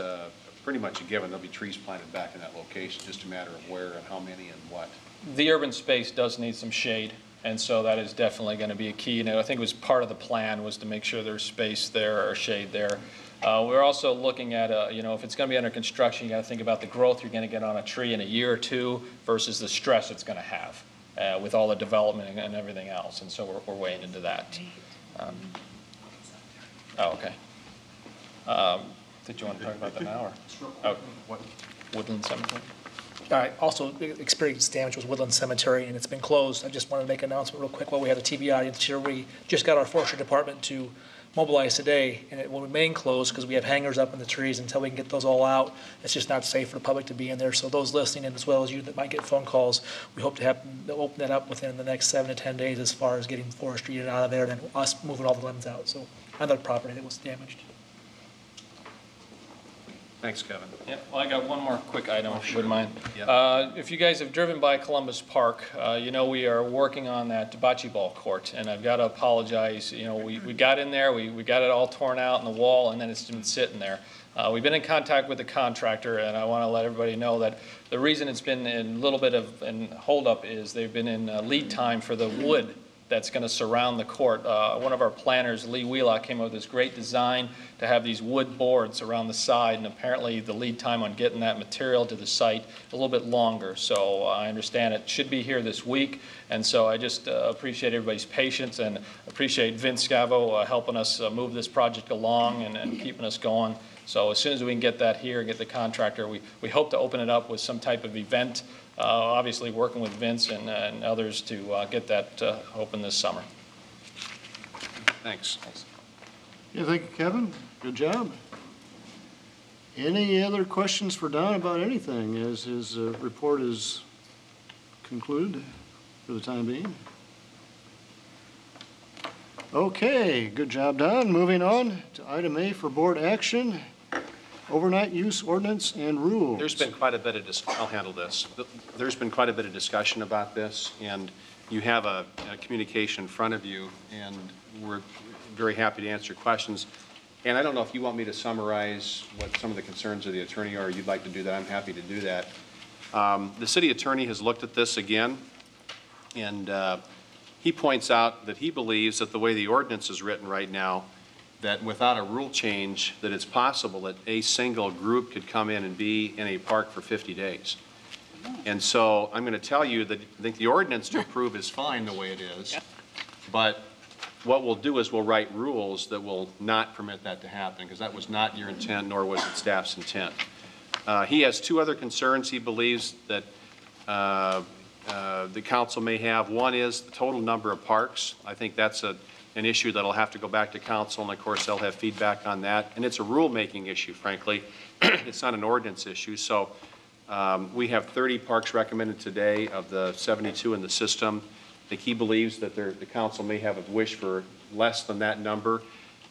Speaker 7: pretty much a given. There'll be trees planted back in that location, just a matter of where and how many and what.
Speaker 20: The urban space does need some shade, and so that is definitely going to be a key. And I think it was part of the plan was to make sure there's space there or shade there. We're also looking at, you know, if it's going to be under construction, you got to think about the growth you're going to get on a tree in a year or two versus the stress it's going to have with all the development and everything else. And so we're weighing into that. Oh, okay. Did you want to talk about that now, or? Oh, what? Woodland Cemetery?
Speaker 2: I also experienced damage with Woodland Cemetery, and it's been closed. I just wanted to make an announcement real quick while we have the TV audience here. We just got our forestry department to mobilize today, and it will remain closed because we have hangers up in the trees until we can get those all out. It's just not safe for the public to be in there. So those listening, and as well as you that might get phone calls, we hope to have open that up within the next 7 to 10 days as far as getting forestry in and out of there, and then us moving all the limbs out. So another property that was damaged.
Speaker 7: Thanks, Kevin.
Speaker 20: Yep, well, I got one more quick item, if you wouldn't mind.
Speaker 7: Yep.
Speaker 20: If you guys have driven by Columbus Park, you know we are working on that bocce ball court, and I've got to apologize. You know, we got in there, we got it all torn out in the wall, and then it's been sitting there. We've been in contact with the contractor, and I want to let everybody know that the reason it's been in a little bit of a holdup is they've been in lead time for the wood that's going to surround the court. One of our planners, Lee Wheelock, came up with this great design to have these wood boards around the side, and apparently the lead time on getting that material to the site a little bit longer. So I understand it should be here this week, and so I just appreciate everybody's patience and appreciate Vince Scavo helping us move this project along and keeping us going. So as soon as we can get that here, get the contractor, we hope to open it up with some type of event. Obviously working with Vince and others to get that open this summer.
Speaker 7: Thanks.
Speaker 4: Yeah, thank you, Kevin. Good job. Any other questions for Don about anything as his report is concluded for the time being? Okay, good job, Don. Moving on to item A for board action. Overnight use ordinance and rules.
Speaker 7: There's been quite a bit of I'll handle this. There's been quite a bit of discussion about this, and you have a communication in front of you, and we're very happy to answer questions. And I don't know if you want me to summarize what some of the concerns of the attorney are, or you'd like to do that. I'm happy to do that. The city attorney has looked at this again, and he points out that he believes that the way the ordinance is written right now, that without a rule change, that it's possible that a single group could come in and be in a park for 50 days. And so I'm going to tell you that I think the ordinance to approve is fine the way it is, but what we'll do is we'll write rules that will not permit that to happen, because that was not your intent, nor was it staff's intent. He has two other concerns he believes that the council may have. One is the total number of parks. I think that's an issue that'll have to go back to council, and of course they'll have feedback on that. And it's a rulemaking issue, frankly. It's not an ordinance issue. So we have 30 parks recommended today of the 72 in the system. I think he believes that the council may have a wish for less than that number.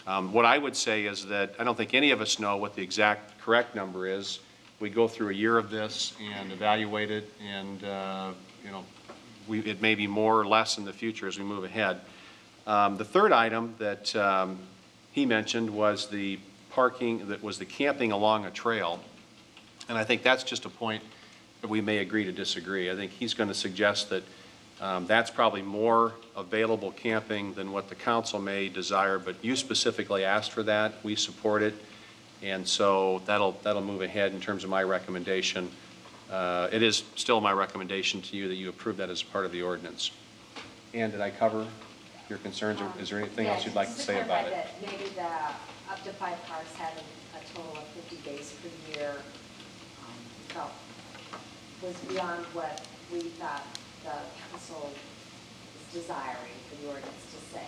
Speaker 7: What I would say is that I don't think any of us know what the exact correct number is. We go through a year of this and evaluate it, and you know, it may be more or less in the future as we move ahead. The third item that he mentioned was the parking, that was the camping along a trail. And I think that's just a point that we may agree to disagree. I think he's going to suggest that that's probably more available camping than what the council may desire, but you specifically asked for that. We support it. And so that'll move ahead in terms of my recommendation. It is still my recommendation to you that you approve that as part of the ordinance. And did I cover your concerns, or is there anything else you'd like to say about it?
Speaker 21: That maybe the up to 5 parks having a total of 50 days per year was beyond what we thought the council was desiring for the ordinance to say.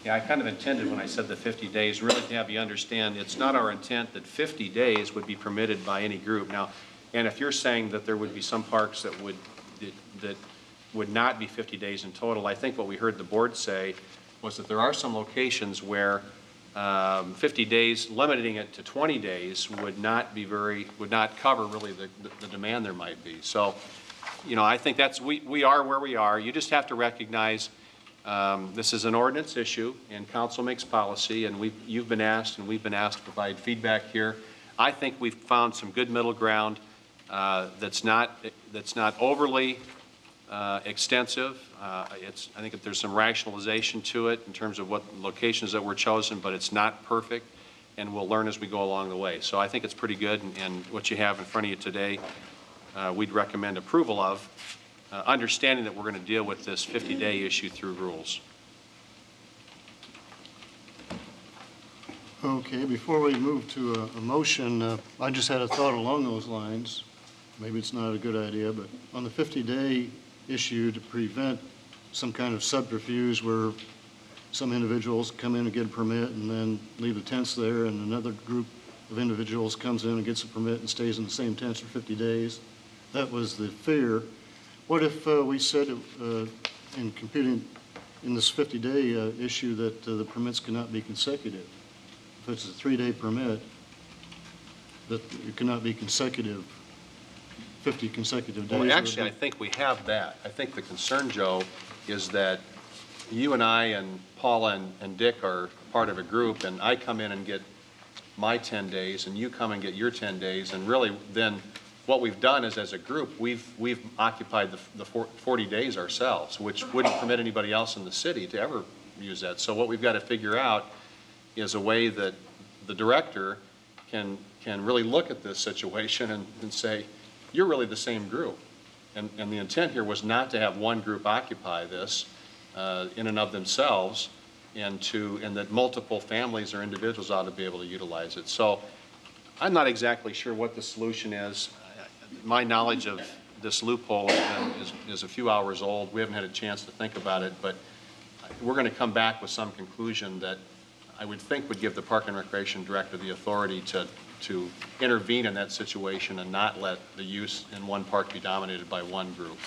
Speaker 7: Yeah, I kind of intended when I said the 50 days, really to have you understand, it's not our intent that 50 days would be permitted by any group. Now, and if you're saying that there would be some parks that would not be 50 days in total, I think what we heard the board say was that there are some locations where 50 days, limiting it to 20 days would not cover really the demand there might be. So, you know, I think that's, we are where we are. You just have to recognize this is an ordinance issue, and council makes policy, and you've been asked and we've been asked to provide feedback here. I think we've found some good middle ground that's not overly extensive. I think that there's some rationalization to it in terms of what locations that were chosen, but it's not perfect, and we'll learn as we go along the way. So I think it's pretty good, and what you have in front of you today, we'd recommend approval of, understanding that we're going to deal with this 50-day issue through rules.
Speaker 4: Okay, before we move to a motion, I just had a thought along those lines. Maybe it's not a good idea, but on the 50-day issue, to prevent some kind of subterfuge where some individuals come in and get a permit and then leave the tents there, and another group of individuals comes in and gets a permit and stays in the same tents for 50 days. That was the fear. What if we said in computing in this 50-day issue that the permits cannot be consecutive? If it's a 3-day permit, that it cannot be consecutive, 50 consecutive days.
Speaker 7: Well, actually, I think we have that. I think the concern, Joe, is that you and I and Paula and Dick are part of a group, and I come in and get my 10 days, and you come and get your 10 days, and really then what we've done is, as a group, we've occupied the 40 days ourselves, which wouldn't permit anybody else in the city to ever use that. So what we've got to figure out is a way that the director can really look at this situation and say, you're really the same group. And the intent here was not to have one group occupy this in and of themselves, and that multiple families or individuals ought to be able to utilize it. So I'm not exactly sure what the solution is. My knowledge of this loophole is a few hours old. We haven't had a chance to think about it, but we're going to come back with some conclusion that I would think would give the Park and Recreation Director the authority to intervene in that situation and not let the use in one park be dominated by one group.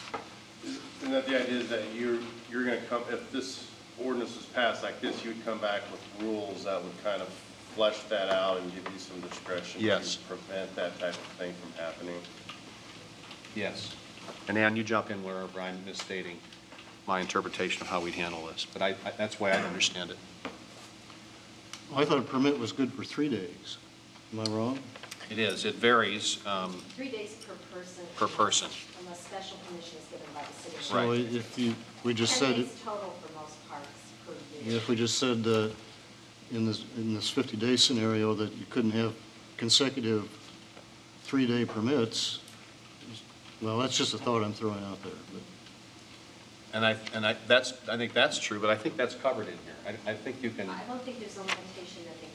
Speaker 1: Isn't that the idea is that you're going to come, if this ordinance is passed like this, you would come back with rules that would kind of flesh that out and give you some discretion
Speaker 7: Yes.
Speaker 1: to prevent that type of thing from happening?
Speaker 7: Yes. And Ann, you jump in wherever I'm misstating my interpretation of how we'd handle this, but that's the way I understand it.
Speaker 4: Well, I thought a permit was good for 3 days. Am I wrong?
Speaker 7: It is. It varies
Speaker 21: 3 days per person.
Speaker 7: per person.
Speaker 21: Unless special permission is given by the city.
Speaker 4: So if we just said
Speaker 21: 10
Speaker 4: it,
Speaker 21: days total for most parks per year.
Speaker 4: if we just said in this 50-day scenario that you couldn't have consecutive 3-day permits, well, that's just a thought I'm throwing out there. But.
Speaker 7: I think that's true, but I think that's covered in here. I think you can.
Speaker 21: I don't think there's a limitation that they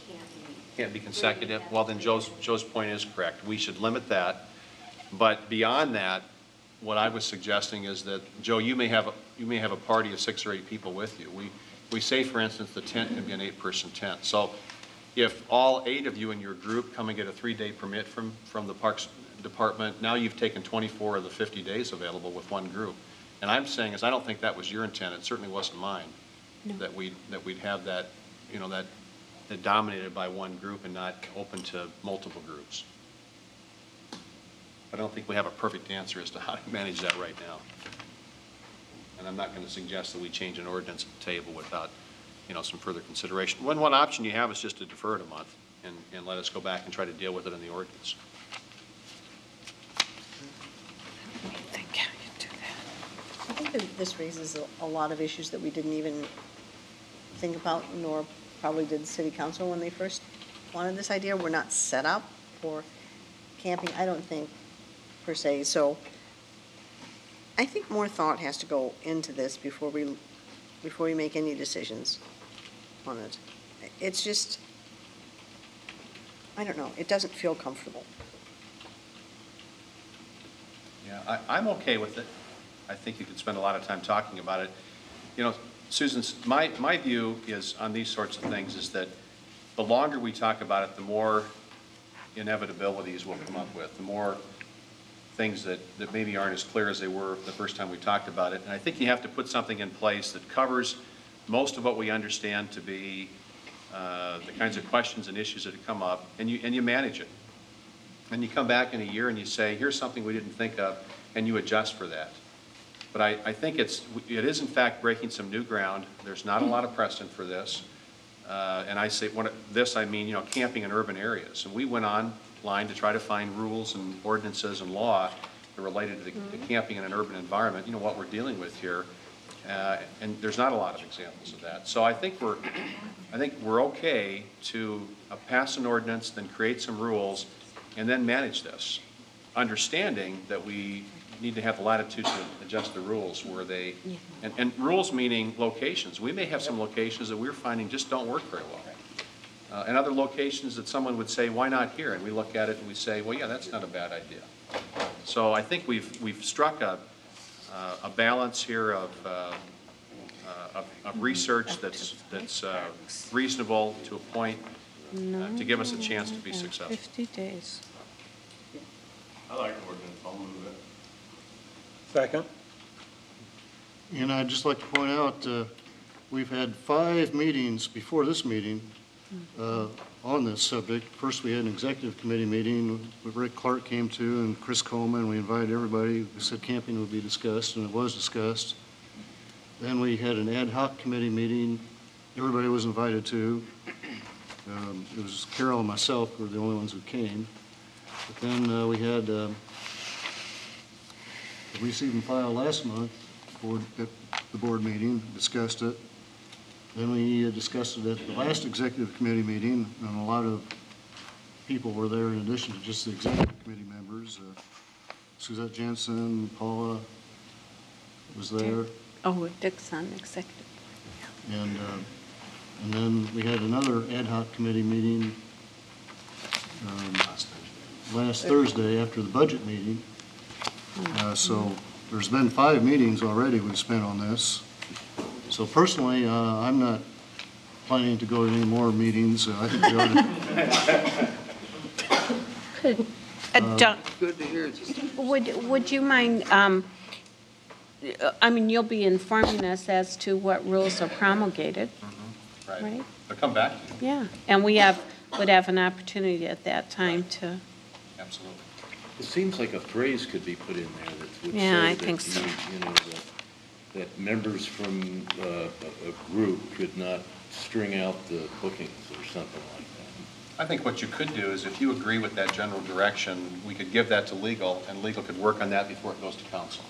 Speaker 7: Can't be consecutive. Well, then Joe's point is correct. We should limit that. But beyond that, what I was suggesting is that, Joe, you may have a party of 6 or 8 people with you. We say, for instance, the tent can be an 8-person tent. So if all 8 of you in your group come and get a 3-day permit from the Parks Department, now you've taken 24 of the 50 days available with one group. And I'm saying is I don't think that was your intent. It certainly wasn't mine. No. That we'd have that, that dominated by one group and not open to multiple groups. I don't think we have a perfect answer as to how to manage that right now. And I'm not going to suggest that we change an ordinance at the table without, some further consideration. One option you have is just to defer it a month and let us go back and try to deal with it in the ordinance.
Speaker 19: I think that this raises a lot of issues that we didn't even think about, nor probably did the city council when they first wanted this idea. We're not set up for camping, I don't think, per se. So I think more thought has to go into this before we make any decisions on it. It's just, I don't know, it doesn't feel comfortable.
Speaker 7: Yeah, I'm okay with it. I think you could spend a lot of time talking about it. Susan, my view is on these sorts of things is that the longer we talk about it, the more inevitabilities we'll come up with, the more things that maybe aren't as clear as they were the first time we talked about it. And I think you have to put something in place that covers most of what we understand to be the kinds of questions and issues that have come up, and you manage it. And you come back in a year and you say, here's something we didn't think of, and you adjust for that. But I think it is in fact breaking some new ground. There's not a lot of precedent for this. And I say, I mean, camping in urban areas. And we went on line to try to find rules and ordinances and law that are related to the camping in an urban environment, you know, what we're dealing with here. And there's not a lot of examples of that. So I think we're okay to pass an ordinance, then create some rules, and then manage this, understanding that we need to have the latitude to adjust the rules where they, and rules meaning locations. We may have some locations that we're finding just don't work very well. And other locations that someone would say, why not here? And we look at it and we say, well, yeah, that's not a bad idea. So I think we've struck a balance here of research that's reasonable to a point to give us a chance to be successful.
Speaker 15: 50 days.
Speaker 1: I like ordinance, I'll move it.
Speaker 4: Second. And I'd just like to point out, we've had 5 meetings before this meeting on this subject. First, we had an executive committee meeting that Rick Clark came to and Chris Coleman. We invited everybody. We said camping would be discussed, and it was discussed. Then we had an ad hoc committee meeting. Everybody was invited to. It was Carol and myself who were the only ones who came. But then we had received and filed last month at the board meeting, discussed it. Then we discussed it at the last executive committee meeting, and a lot of people were there in addition to just the executive committee members. Suzette Jensen, Paula was there.
Speaker 15: Oh, Dick's on executive.
Speaker 4: And then we had another ad hoc committee meeting last Thursday after the budget meeting. So there's been 5 meetings already we've spent on this. So personally, I'm not planning to go to any more meetings. I think we ought to.
Speaker 10: Good to hear.
Speaker 15: Would you mind, I mean, you'll be informing us as to what rules are promulgated, right?
Speaker 7: They'll come back to you.
Speaker 15: Yeah, and would have an opportunity at that time to.
Speaker 7: Absolutely.
Speaker 11: It seems like a phrase could be put in there that would
Speaker 15: Yeah,
Speaker 11: say
Speaker 15: I
Speaker 11: that,
Speaker 15: think so.
Speaker 11: you know, that members from a group could not string out the bookings or something like that.
Speaker 7: I think what you could do is if you agree with that general direction, we could give that to legal, and legal could work on that before it goes to council.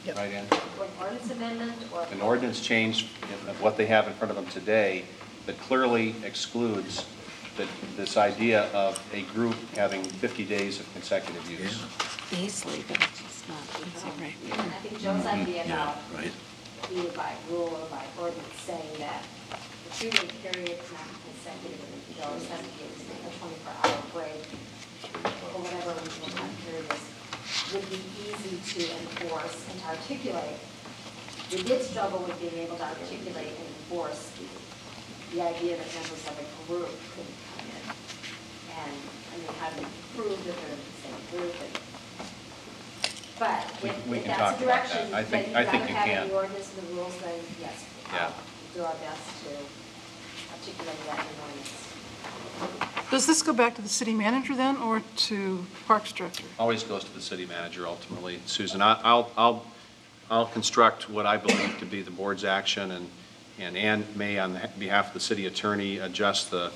Speaker 7: Right, Ann?
Speaker 21: Or an ordinance amendment, or?
Speaker 7: An ordinance change of what they have in front of them today that clearly excludes this idea of a group having 50 days of consecutive use.
Speaker 15: Easily, but it's just not easy, right?
Speaker 21: I think Joe's idea about
Speaker 11: Right.
Speaker 21: either by rule or by ordinance saying that the 2-day period is not consecutive, and it always has to be a 24-hour break, or whatever reasonable time period is, would be easy to enforce and to articulate. We did struggle with being able to articulate and enforce the idea that members of a group could come in. And, I mean, how do you prove that they're in the same group? But
Speaker 7: We
Speaker 21: if
Speaker 7: can
Speaker 21: that's
Speaker 7: talk
Speaker 21: the
Speaker 7: about
Speaker 21: direction
Speaker 7: that. I
Speaker 21: that
Speaker 7: think
Speaker 21: you gotta
Speaker 7: you
Speaker 21: have
Speaker 7: can.
Speaker 21: in the ordinance and the rules, then yes,
Speaker 7: Yeah.
Speaker 21: we'll do our best to articulate that in ordinance.
Speaker 3: Does this go back to the city manager then, or to Parks Director?
Speaker 7: Always goes to the city manager ultimately. Susan, I'll construct what I believe to be the board's action, and Ann may, on behalf of the city attorney, adjust the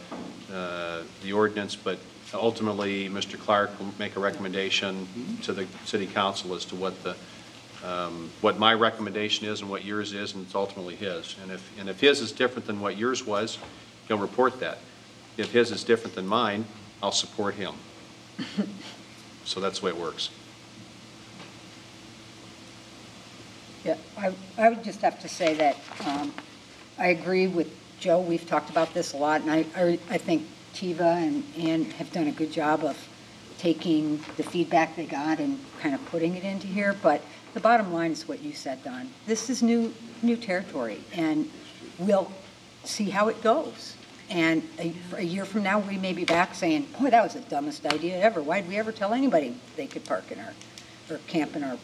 Speaker 7: ordinance, but ultimately, Mr. Clark will make a recommendation to the city council as to what my recommendation is and what yours is, and it's ultimately his. And if his is different than what yours was, he'll report that. If his is different than mine, I'll support him. So that's the way it works.
Speaker 22: Yeah, I would just have to say that I agree with Joe. We've talked about this a lot, and I think Tiva and Ann have done a good job of taking the feedback they got and kind of putting it into here. But the bottom line is what you said, Don. This is new territory, and we'll see how it goes. And a year from now, we may be back saying, boy, that was the dumbest idea ever. Why did we ever tell anybody they could park in or camp in our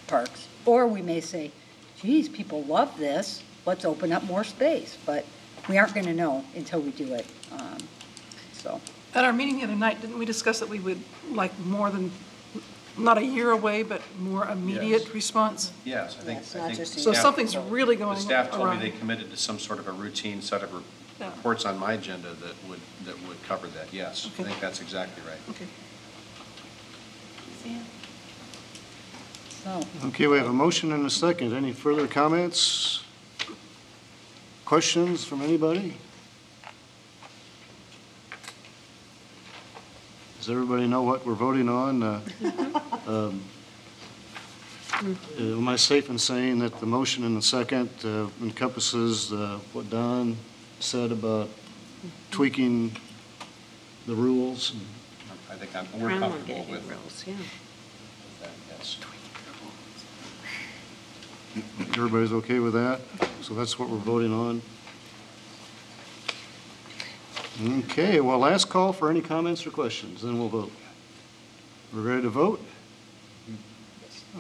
Speaker 22: parks? Or we may say, geez, people love this. Let's open up more space. But we aren't going to know until we do it. So.
Speaker 3: At our meeting the other night, didn't we discuss that we would like more than, not a year away, but more immediate response?
Speaker 7: Yes, I think.
Speaker 3: So something's really going
Speaker 7: The staff told me
Speaker 3: around.
Speaker 7: they committed to some sort of a routine set of reports on my agenda that would cover that, yes. I think that's exactly right.
Speaker 3: Okay.
Speaker 4: Okay, we have a motion and a second. Any further comments? Questions from anybody? Does everybody know what we're voting on? Am I safe in saying that the motion and the second encompasses what Don said about tweaking the rules?
Speaker 7: I think we're comfortable with
Speaker 15: rules, yeah.
Speaker 7: that, yes.
Speaker 4: Everybody's okay with that? So that's what we're voting on. Okay, well, last call for any comments or questions, then we'll vote. We're ready to vote?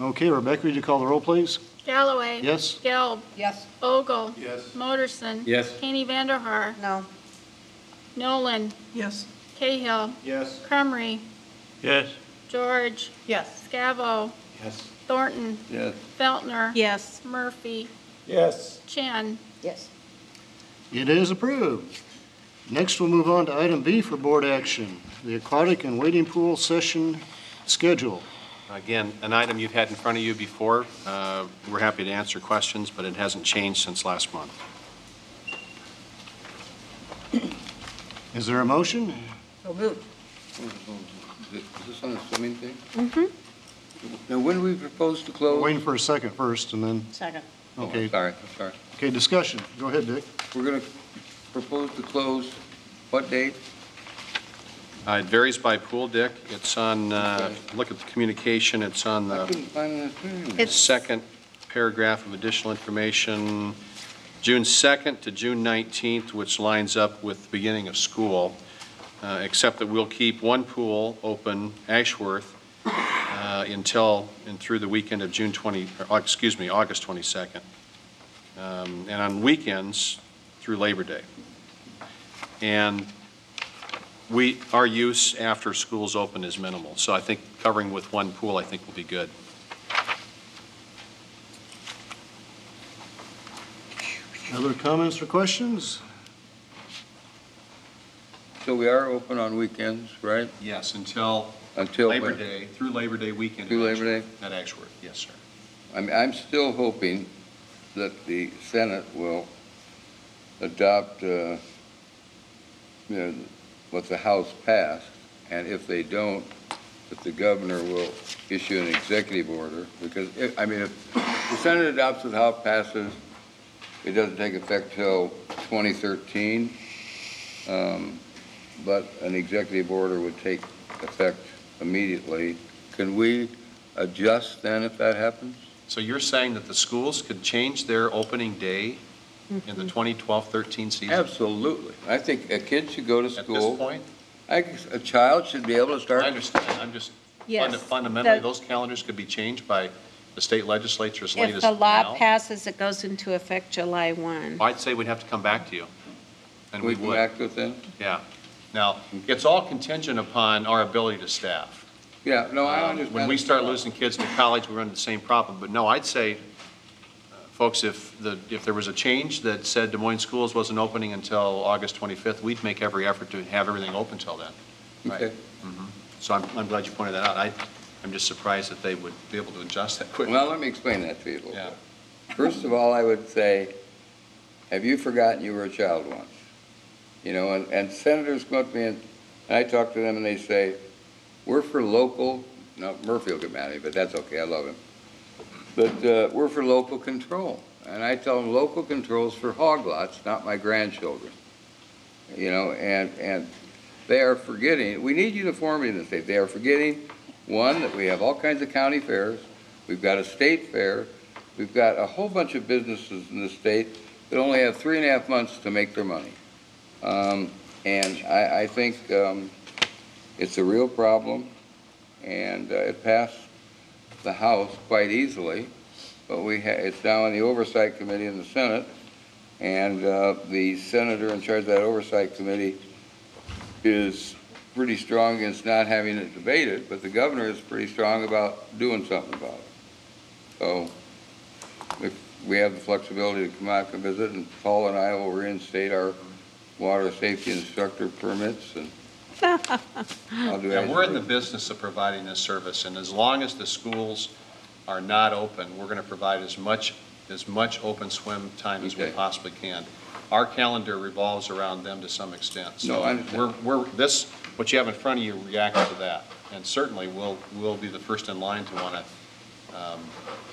Speaker 4: Okay, Rebecca, would you call the roll, please?
Speaker 5: Galloway.
Speaker 4: Yes.
Speaker 5: Gelb.
Speaker 19: Yes.
Speaker 5: Ogle.
Speaker 1: Yes.
Speaker 5: Moderson.
Speaker 11: Yes.
Speaker 5: Haney Vanderhaar.
Speaker 19: No.
Speaker 5: Nolan.
Speaker 3: Yes.
Speaker 5: Cahill.
Speaker 1: Yes.
Speaker 5: Crumry.
Speaker 18: Yes.
Speaker 5: George.
Speaker 3: Yes.
Speaker 5: Scavo.
Speaker 1: Yes.
Speaker 5: Thornton.
Speaker 10: Yes.
Speaker 5: Feltner.
Speaker 15: Yes.
Speaker 5: Murphy.
Speaker 1: Yes.
Speaker 5: Chen.
Speaker 19: Yes.
Speaker 4: It is approved. Next, we'll move on to item B for board action, the aquatic and wading pool session schedule.
Speaker 7: Again, an item you've had in front of you before. We're happy to answer questions, but it hasn't changed since last month.
Speaker 4: Is there a motion?
Speaker 19: So moved.
Speaker 10: Is this on the swimming thing?
Speaker 15: Mm-hmm.
Speaker 10: Now, when do we propose to
Speaker 4: We're
Speaker 10: close?
Speaker 4: waiting for a second first, and then,
Speaker 19: Second.
Speaker 10: Oh,
Speaker 4: okay.
Speaker 10: I'm sorry.
Speaker 4: Okay, discussion. Go ahead, Dick.
Speaker 10: We're going to propose to close what date?
Speaker 7: It varies by pool, Dick. It's on, look at the communication, it's on
Speaker 10: I
Speaker 7: the
Speaker 10: couldn't find it on the screen.
Speaker 7: second paragraph of additional information, June 2nd to June 19th, which lines up with the beginning of school, except that we'll keep one pool open, Ashworth, until and through the weekend of August 22nd. And on weekends through Labor Day. And our use after school's open is minimal. So I think covering with one pool, I think will be good.
Speaker 4: Other comments or questions?
Speaker 10: So we are open on weekends, right?
Speaker 7: Yes, until Labor Day, through Labor Day weekend.
Speaker 10: Through Labor Day?
Speaker 7: At Ashworth, yes, sir.
Speaker 10: I'm still hoping that the Senate will adopt, what the House passed, and if they don't, that the governor will issue an executive order, because, if the Senate adopts what the House passes, it doesn't take effect till 2013, but an executive order would take effect immediately. Can we adjust then if that happens?
Speaker 7: So you're saying that the schools could change their opening day in the 2012-13 season?
Speaker 10: Absolutely. I think a kid should go to school.
Speaker 7: At this point?
Speaker 10: A child should be able to start.
Speaker 7: I understand. I'm just,
Speaker 15: Yes.
Speaker 7: fundamentally, those calendars could be changed by the state legislature as late
Speaker 15: If
Speaker 7: as
Speaker 15: the law
Speaker 7: now.
Speaker 15: passes, it goes into effect July 1.
Speaker 7: I'd say we'd have to come back to you. And we
Speaker 10: We come
Speaker 7: would.
Speaker 10: back to it then?
Speaker 7: Yeah. Now, it's all contingent upon our ability to staff.
Speaker 10: Yeah, no, I understand.
Speaker 7: When we start losing kids to college, we run into the same problem. But no, I'd say, folks, if there was a change that said Des Moines Schools wasn't opening until August 25th, we'd make every effort to have everything open till then.
Speaker 10: Okay.
Speaker 7: So I'm glad you pointed that out. I'm just surprised that they would be able to adjust that quickly.
Speaker 10: Well, let me explain that to you a little
Speaker 7: Yeah.
Speaker 10: bit. First of all, I would say, have you forgotten you were a child once? And senators come up to me and I talk to them and they say, we're for local, no, Murphy will get mad at me, but that's okay, I love him. But we're for local control. And I tell them local control is for hog lots, not my grandchildren. And they are forgetting, we need uniformity in the state. They are forgetting, one, that we have all kinds of county fairs. We've got a state fair. We've got a whole bunch of businesses in the state that only have 3.5 months to make their money. And I think it's a real problem, and it passed the House quite easily, but it's now in the Oversight Committee in the Senate, and the senator in charge of that Oversight Committee is pretty strong against not having it debated, but the governor is pretty strong about doing something about it. So if we have the flexibility to come out and visit, and Paul and I will reinstate our water safety instructor permits, and I'll do
Speaker 7: Yeah, we're in the
Speaker 10: that.
Speaker 7: business of providing this service, and as long as the schools are not open, we're going to provide as much open swim time as we
Speaker 10: Okay.
Speaker 7: possibly can. Our calendar revolves around them to some extent.
Speaker 10: No, I understand.
Speaker 7: This, what you have in front of you reacts to that, and certainly we'll be the first in line to want to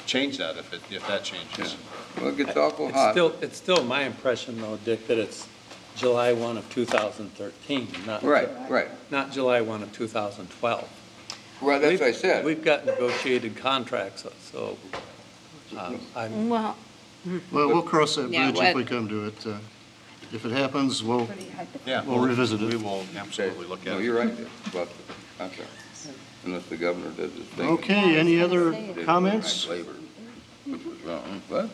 Speaker 7: change that if that changes.
Speaker 10: Well, it gets awful
Speaker 6: It's
Speaker 10: hot.
Speaker 6: It's still my impression, though, Dick, that it's July 1 of 2013, not.
Speaker 10: Right.
Speaker 6: Not July 1 of 2012.
Speaker 10: Right, that's what I said.
Speaker 6: We've got negotiated contracts, so I'm.
Speaker 15: Well.
Speaker 4: Well, we'll cross that
Speaker 15: Yeah,
Speaker 4: bridge if we
Speaker 15: what-
Speaker 4: come to it. If it happens, we'll
Speaker 7: Yeah,
Speaker 4: revisit it.
Speaker 7: We will absolutely look at it.
Speaker 10: No, you're right, Dick, about the contract, unless the governor does his thing.
Speaker 4: Okay, any other comments?
Speaker 10: Labor, which was wrong. What?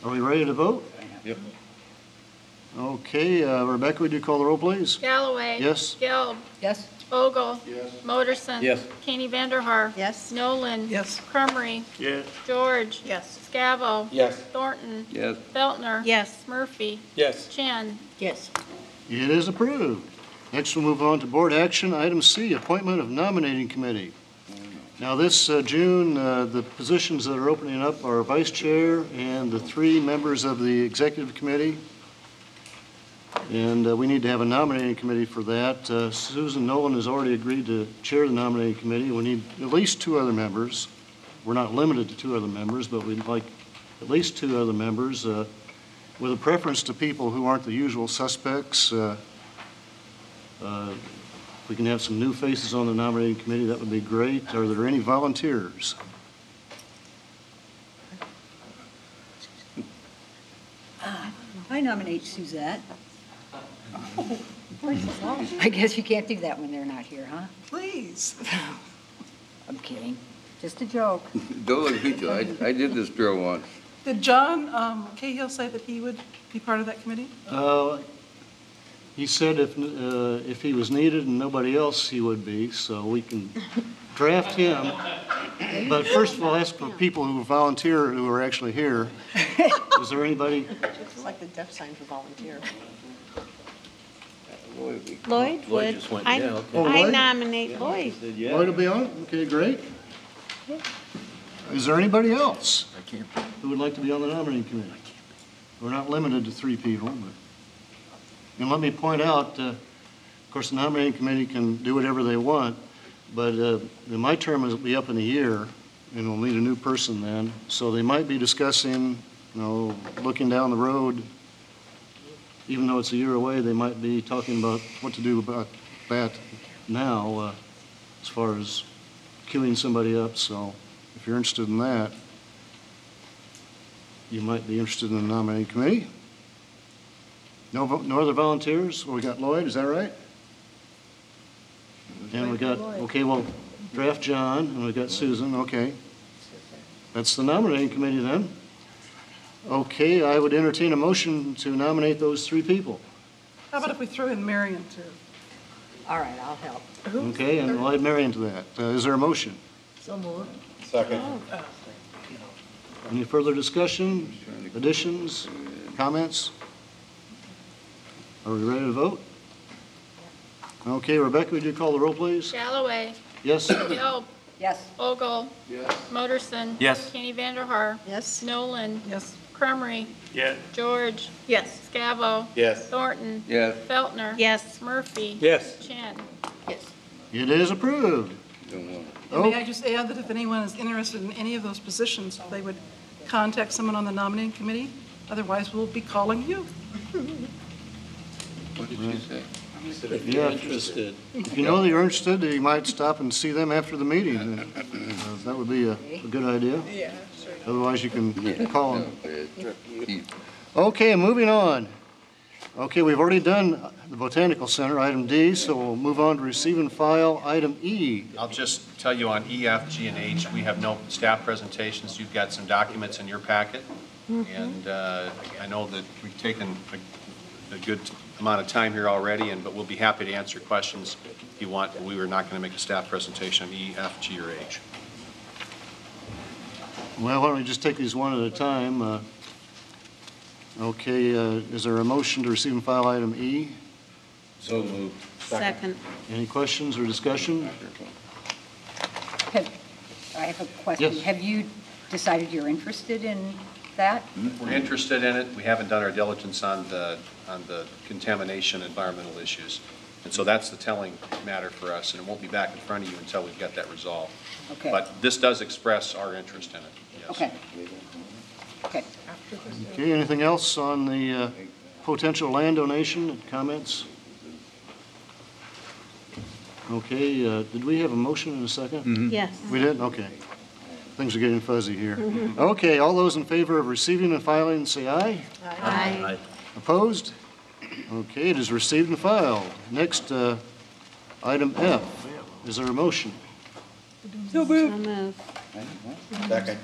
Speaker 4: Are we ready to vote?
Speaker 11: Yep.
Speaker 4: Okay, Rebecca, would you call the roll, please?
Speaker 17: Galloway.
Speaker 4: Yes.
Speaker 17: Gelb.
Speaker 22: Yes.
Speaker 17: Ogle.
Speaker 4: Yes.
Speaker 17: Moderson.
Speaker 6: Yes.
Speaker 17: Kenny Vanderhaar.
Speaker 19: Yes.
Speaker 17: Nolan.
Speaker 3: Yes.
Speaker 17: Crumry.
Speaker 18: Yes.
Speaker 17: George.
Speaker 19: Yes.
Speaker 17: Scavo.
Speaker 6: Yes.
Speaker 17: Thornton.
Speaker 10: Yes.
Speaker 17: Feltner.
Speaker 15: Yes.
Speaker 17: Murphy.
Speaker 6: Yes.
Speaker 17: Chen.
Speaker 19: Yes.
Speaker 4: It is approved. Next, we'll move on to board action. Item C, appointment of nominating committee. Now, this June, the positions that are opening up are vice chair and the 3 members of the executive committee. And we need to have a nominating committee for that. Susan Nolan has already agreed to chair the nominating committee. We need at least 2 other members. We're not limited to 2 other members, but we'd like at least 2 other members, with a preference to people who aren't the usual suspects. If we can have some new faces on the nominating committee, that would be great. Are there any volunteers?
Speaker 22: I nominate Suzette. I guess you can't do that when they're not here, huh?
Speaker 3: Please.
Speaker 22: I'm kidding. Just a joke.
Speaker 10: Don't look at you. I did this drill once.
Speaker 3: Did John Cahill say that he would be part of that committee?
Speaker 4: He said if he was needed and nobody else, he would be, so we can draft him. But first of all, ask for people who volunteer who are actually here. Is there anybody?
Speaker 19: It's like the deaf sign for volunteer.
Speaker 15: Lloyd would.
Speaker 11: just went,
Speaker 15: I
Speaker 11: yeah, okay.
Speaker 4: Oh,
Speaker 15: I
Speaker 4: Lloyd?
Speaker 15: nominate Lloyd.
Speaker 11: Said yeah.
Speaker 4: Lloyd will be on it? Okay, great. Is there anybody else who would like to be on the nominating committee? We're not limited to 3 people, but, and let me point out, of course, the nominating committee can do whatever they want, but my term will be up in a year, and we'll need a new person then, so they might be discussing, looking down the road. Even though it's a year away, they might be talking about what to do about that now, as far as queuing somebody up. So if you're interested in that, you might be interested in the nominating committee. No other volunteers? Well, we got Lloyd, is that right? And we got, okay, well, draft John, and we got Susan, okay. That's the nominating committee then. Okay, I would entertain a motion to nominate those 3 people.
Speaker 3: How about if we throw in Marion too?
Speaker 19: All right, I'll help.
Speaker 4: Okay, and I'll add Marion to that. Is there a motion?
Speaker 19: So moved.
Speaker 1: Second.
Speaker 4: Any further discussion, additions, comments? Are we ready to vote? Okay, Rebecca, would you call the roll, please?
Speaker 17: Galloway.
Speaker 4: Yes?
Speaker 17: Gelb.
Speaker 22: Yes.
Speaker 17: Ogle.
Speaker 11: Yes.
Speaker 17: Moderson.
Speaker 6: Yes.
Speaker 17: Kenny Vanderhaar.
Speaker 19: Yes.
Speaker 17: Nolan.
Speaker 3: Yes.
Speaker 17: Crumry.
Speaker 18: Yes.
Speaker 17: George.
Speaker 19: Yes.
Speaker 17: Scavo.
Speaker 1: Yes.
Speaker 17: Thornton.
Speaker 10: Yes.
Speaker 17: Feltner.
Speaker 15: Yes.
Speaker 17: Murphy.
Speaker 6: Yes.
Speaker 17: Chen.
Speaker 19: Yes.
Speaker 4: It is approved.
Speaker 3: And may I just add that if anyone is interested in any of those positions, they would contact someone on the nominating committee. Otherwise, we'll be calling you.
Speaker 10: What did she say?
Speaker 11: If you're interested.
Speaker 4: If you know that you're interested, you might stop and see them after the meeting. That would be a good idea.
Speaker 3: Yeah, sure.
Speaker 4: Otherwise, you can call them.
Speaker 10: He-
Speaker 4: Okay, moving on. Okay, we've already done the Botanical Center, item D, so we'll move on to receive and file, item E.
Speaker 7: I'll just tell you on E, F, G, and H, we have no staff presentations. You've got some documents in your packet. And I know that we've taken a good amount of time here already, but we'll be happy to answer questions if you want. We were not going to make a staff presentation on E, F, G, or H.
Speaker 4: Well, why don't we just take these one at a time? Okay, is there a motion to receive and file item E?
Speaker 11: So moved.
Speaker 15: Second.
Speaker 4: Any questions or discussion?
Speaker 22: I have a question.
Speaker 4: Yes.
Speaker 22: Have you decided you're interested in that?
Speaker 7: We're interested in it. We haven't done our diligence on the contamination environmental issues. And so that's the telling matter for us, and it won't be back in front of you until we've got that resolved.
Speaker 22: Okay.
Speaker 7: But this does express our interest in it, yes.
Speaker 22: Okay. Okay.
Speaker 4: Okay, anything else on the potential land donation? Comments? Okay, did we have a motion in a second?
Speaker 15: Yes.
Speaker 4: We did? Okay. Things are getting fuzzy here. Okay, all those in favor of receiving and filing, say aye.
Speaker 15: Aye.
Speaker 4: Opposed? Okay, it is received and filed. Next, item F. Is there a motion?
Speaker 15: So moved.
Speaker 10: Second.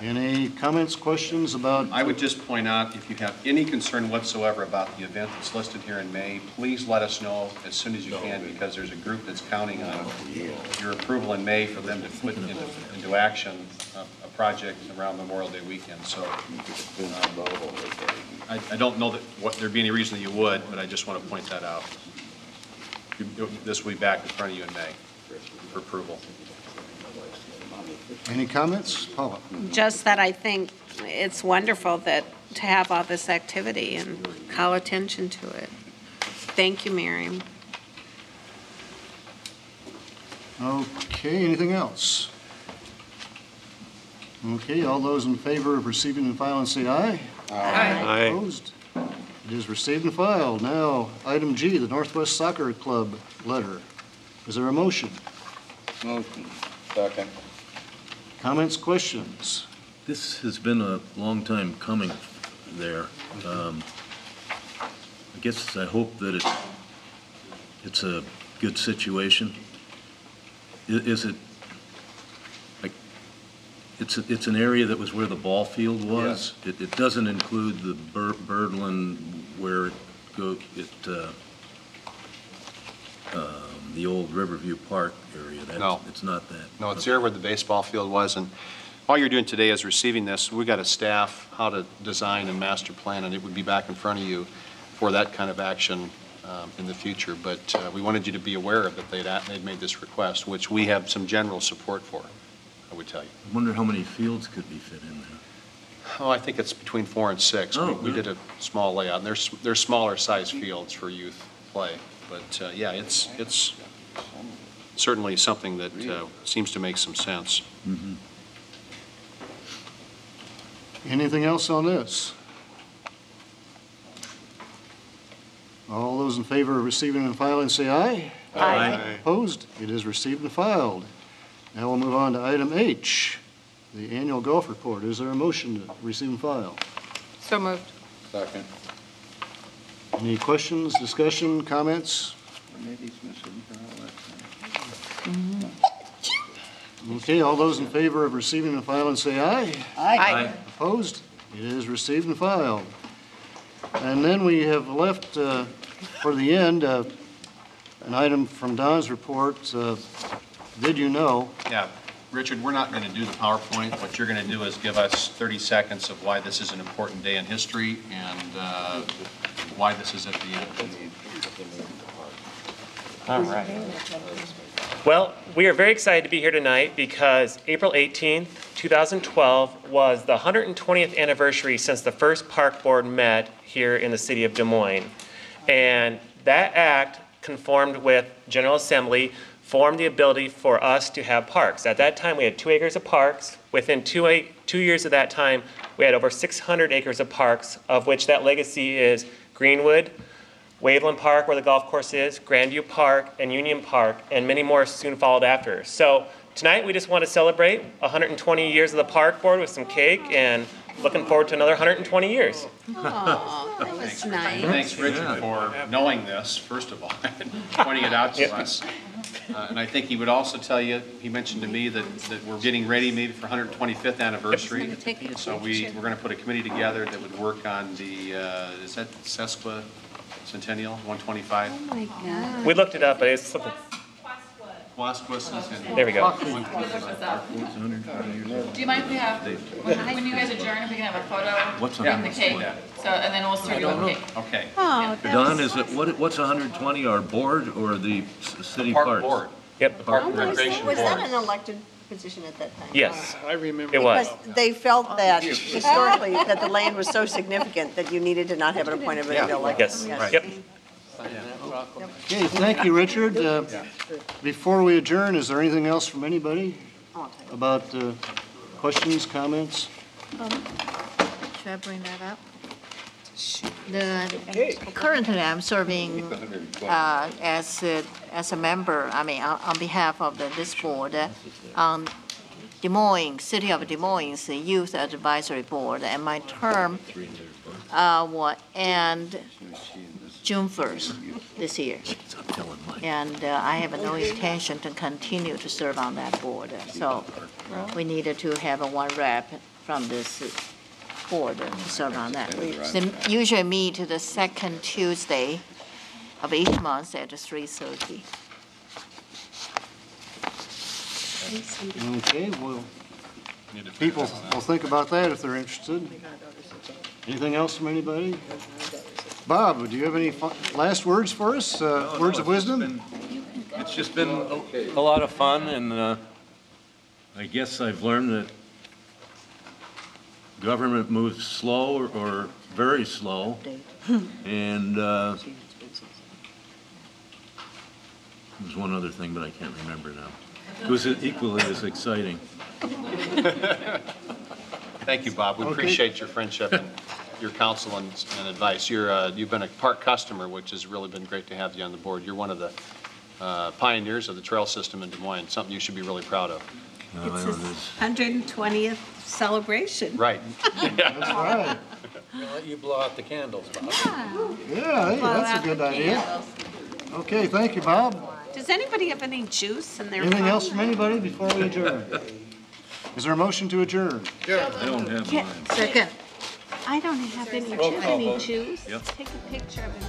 Speaker 4: Any comments, questions about?
Speaker 7: I would just point out, if you have any concern whatsoever about the event that's listed here in May, please let us know as soon as you can, because there's a group that's counting on your approval in May for them to put into action a project around Memorial Day weekend. So I don't know that there'd be any reason that you would, but I just want to point that out. This will be back in front of you in May for approval.
Speaker 4: Any comments? Paula?
Speaker 15: Just that I think it's wonderful that to have all this activity and call attention to it. Thank you, Miriam.
Speaker 4: Okay, anything else? Okay, all those in favor of receiving and filing, say aye.
Speaker 18: Aye.
Speaker 4: Opposed? It is received and filed. Now, item G, the Northwest Soccer Club letter. Is there a motion?
Speaker 10: Motion. Second.
Speaker 4: Comments, questions?
Speaker 11: This has been a long time coming there. I guess I hope that it's a good situation. Is it, like, it's an area that was where the ball field was?
Speaker 7: Yes.
Speaker 11: It doesn't include the Birdland where it goes, the old Riverview Park area?
Speaker 7: No.
Speaker 11: It's not that?
Speaker 7: No, it's there where the baseball field was, and all you're doing today is receiving this. We've got a staff, how to design and master plan, and it would be back in front of you for that kind of action in the future. But we wanted you to be aware of that they'd made this request, which we have some general support for, I would tell you.
Speaker 11: I wonder how many fields could be fit in there?
Speaker 7: Oh, I think it's between 4 and 6.
Speaker 11: Oh,
Speaker 7: We did a small layout, and there's smaller size fields for youth play. But yeah, it's certainly something that seems to make some sense.
Speaker 11: Mm-hmm.
Speaker 4: Anything else on this? All those in favor of receiving and filing, say aye.
Speaker 15: Aye.
Speaker 4: Opposed? It is received and filed. Now we'll move on to item H, the annual golf report. Is there a motion to receive and file?
Speaker 5: So moved.
Speaker 10: Second.
Speaker 4: Any questions, discussion, comments?
Speaker 10: Maybe it's missing all that.
Speaker 4: Okay, all those in favor of receiving and filing, say aye.
Speaker 15: Aye.
Speaker 4: Opposed? It is received and filed. And then we have left for the end an item from Don's report. Did you know?
Speaker 7: Yeah, Richard, we're not going to do the PowerPoint. What you're going to do is give us 30 seconds of why this is an important day in history and why this is at the end.
Speaker 12: All right. Well, we are very excited to be here tonight because April 18th, 2012 was the 120th anniversary since the first park board met here in the city of Des Moines. And that act, conformed with General Assembly, formed the ability for us to have parks. At that time, we had 2 acres of parks. Within 2 years of that time, we had over 600 acres of parks, of which that legacy is Greenwood, Waveland Park, where the golf course is, Grandview Park, and Union Park, and many more soon followed after. So tonight, we just want to celebrate 120 years of the park board with some cake, and looking forward to another 120 years.
Speaker 15: Oh, that was nice.
Speaker 7: Thanks, Richard, for knowing this, first of all, and pointing it out to us. And I think he would also tell you, he mentioned to me that we're getting ready maybe for 125th anniversary. So we're going to put a committee together that would work on the, is that Sesquicentennial, 125?
Speaker 15: Oh, my God.
Speaker 12: We looked it up, but it's something. There we go.
Speaker 13: Do you mind if we have, when you guys adjourn, if we can have a photo
Speaker 11: What's
Speaker 13: with the cake? So, and then we'll serve you the cake.
Speaker 7: Okay.
Speaker 15: Oh, that
Speaker 11: Don,
Speaker 15: was-
Speaker 11: is it, what's 120, our board or the city
Speaker 7: Park
Speaker 11: parks?
Speaker 7: board.
Speaker 12: Yep.
Speaker 7: Park and Recreation
Speaker 19: Was that
Speaker 7: Board.
Speaker 19: an elected position at that time?
Speaker 12: Yes,
Speaker 4: I remember.
Speaker 12: it was.
Speaker 19: Because they felt that historically, that the land was so significant that you needed to not have it appointed but an elected.
Speaker 12: Yes, yep.
Speaker 4: Okay, thank you, Richard. Before we adjourn, is there anything else from anybody about questions, comments?
Speaker 8: Should I bring that up? Currently, I'm serving as a member, I mean, on behalf of this board, on Des Moines, City of Des Moines Youth Advisory Board, and my term will end June 1st this year. And I have no intention to continue to serve on that board. So we needed to have one rep from this board to serve on that. They usually meet the second Tuesday of each month at 3:30.
Speaker 4: Okay, well, people will think about that if they're interested. Anything else from anybody? Bob, do you have any last words for us? Words of wisdom?
Speaker 11: It's just been a lot of fun, and I guess I've learned that government moves slow or very slow, and there's one other thing, but I can't remember now. It was equally as exciting.
Speaker 7: Thank you, Bob. We appreciate your friendship and your counsel and advice. You've been a park customer, which has really been great to have you on the board. You're one of the pioneers of the trail system in Des Moines, something you should be really proud of.
Speaker 15: It's his 120th celebration.
Speaker 7: Right.
Speaker 4: That's right.
Speaker 6: We'll let you blow out the candles, Bob.
Speaker 4: Yeah, hey, that's a good idea. Okay, thank you, Bob.
Speaker 15: Does anybody have any juice in their
Speaker 4: Anything
Speaker 15: phone?
Speaker 4: else from anybody before we adjourn? Is there a motion to adjourn?
Speaker 11: I don't have mine.
Speaker 8: Second.
Speaker 15: I don't have any,
Speaker 6: Roll call
Speaker 15: any
Speaker 6: vote.
Speaker 15: juice.
Speaker 11: Yep.
Speaker 15: Take a picture of it.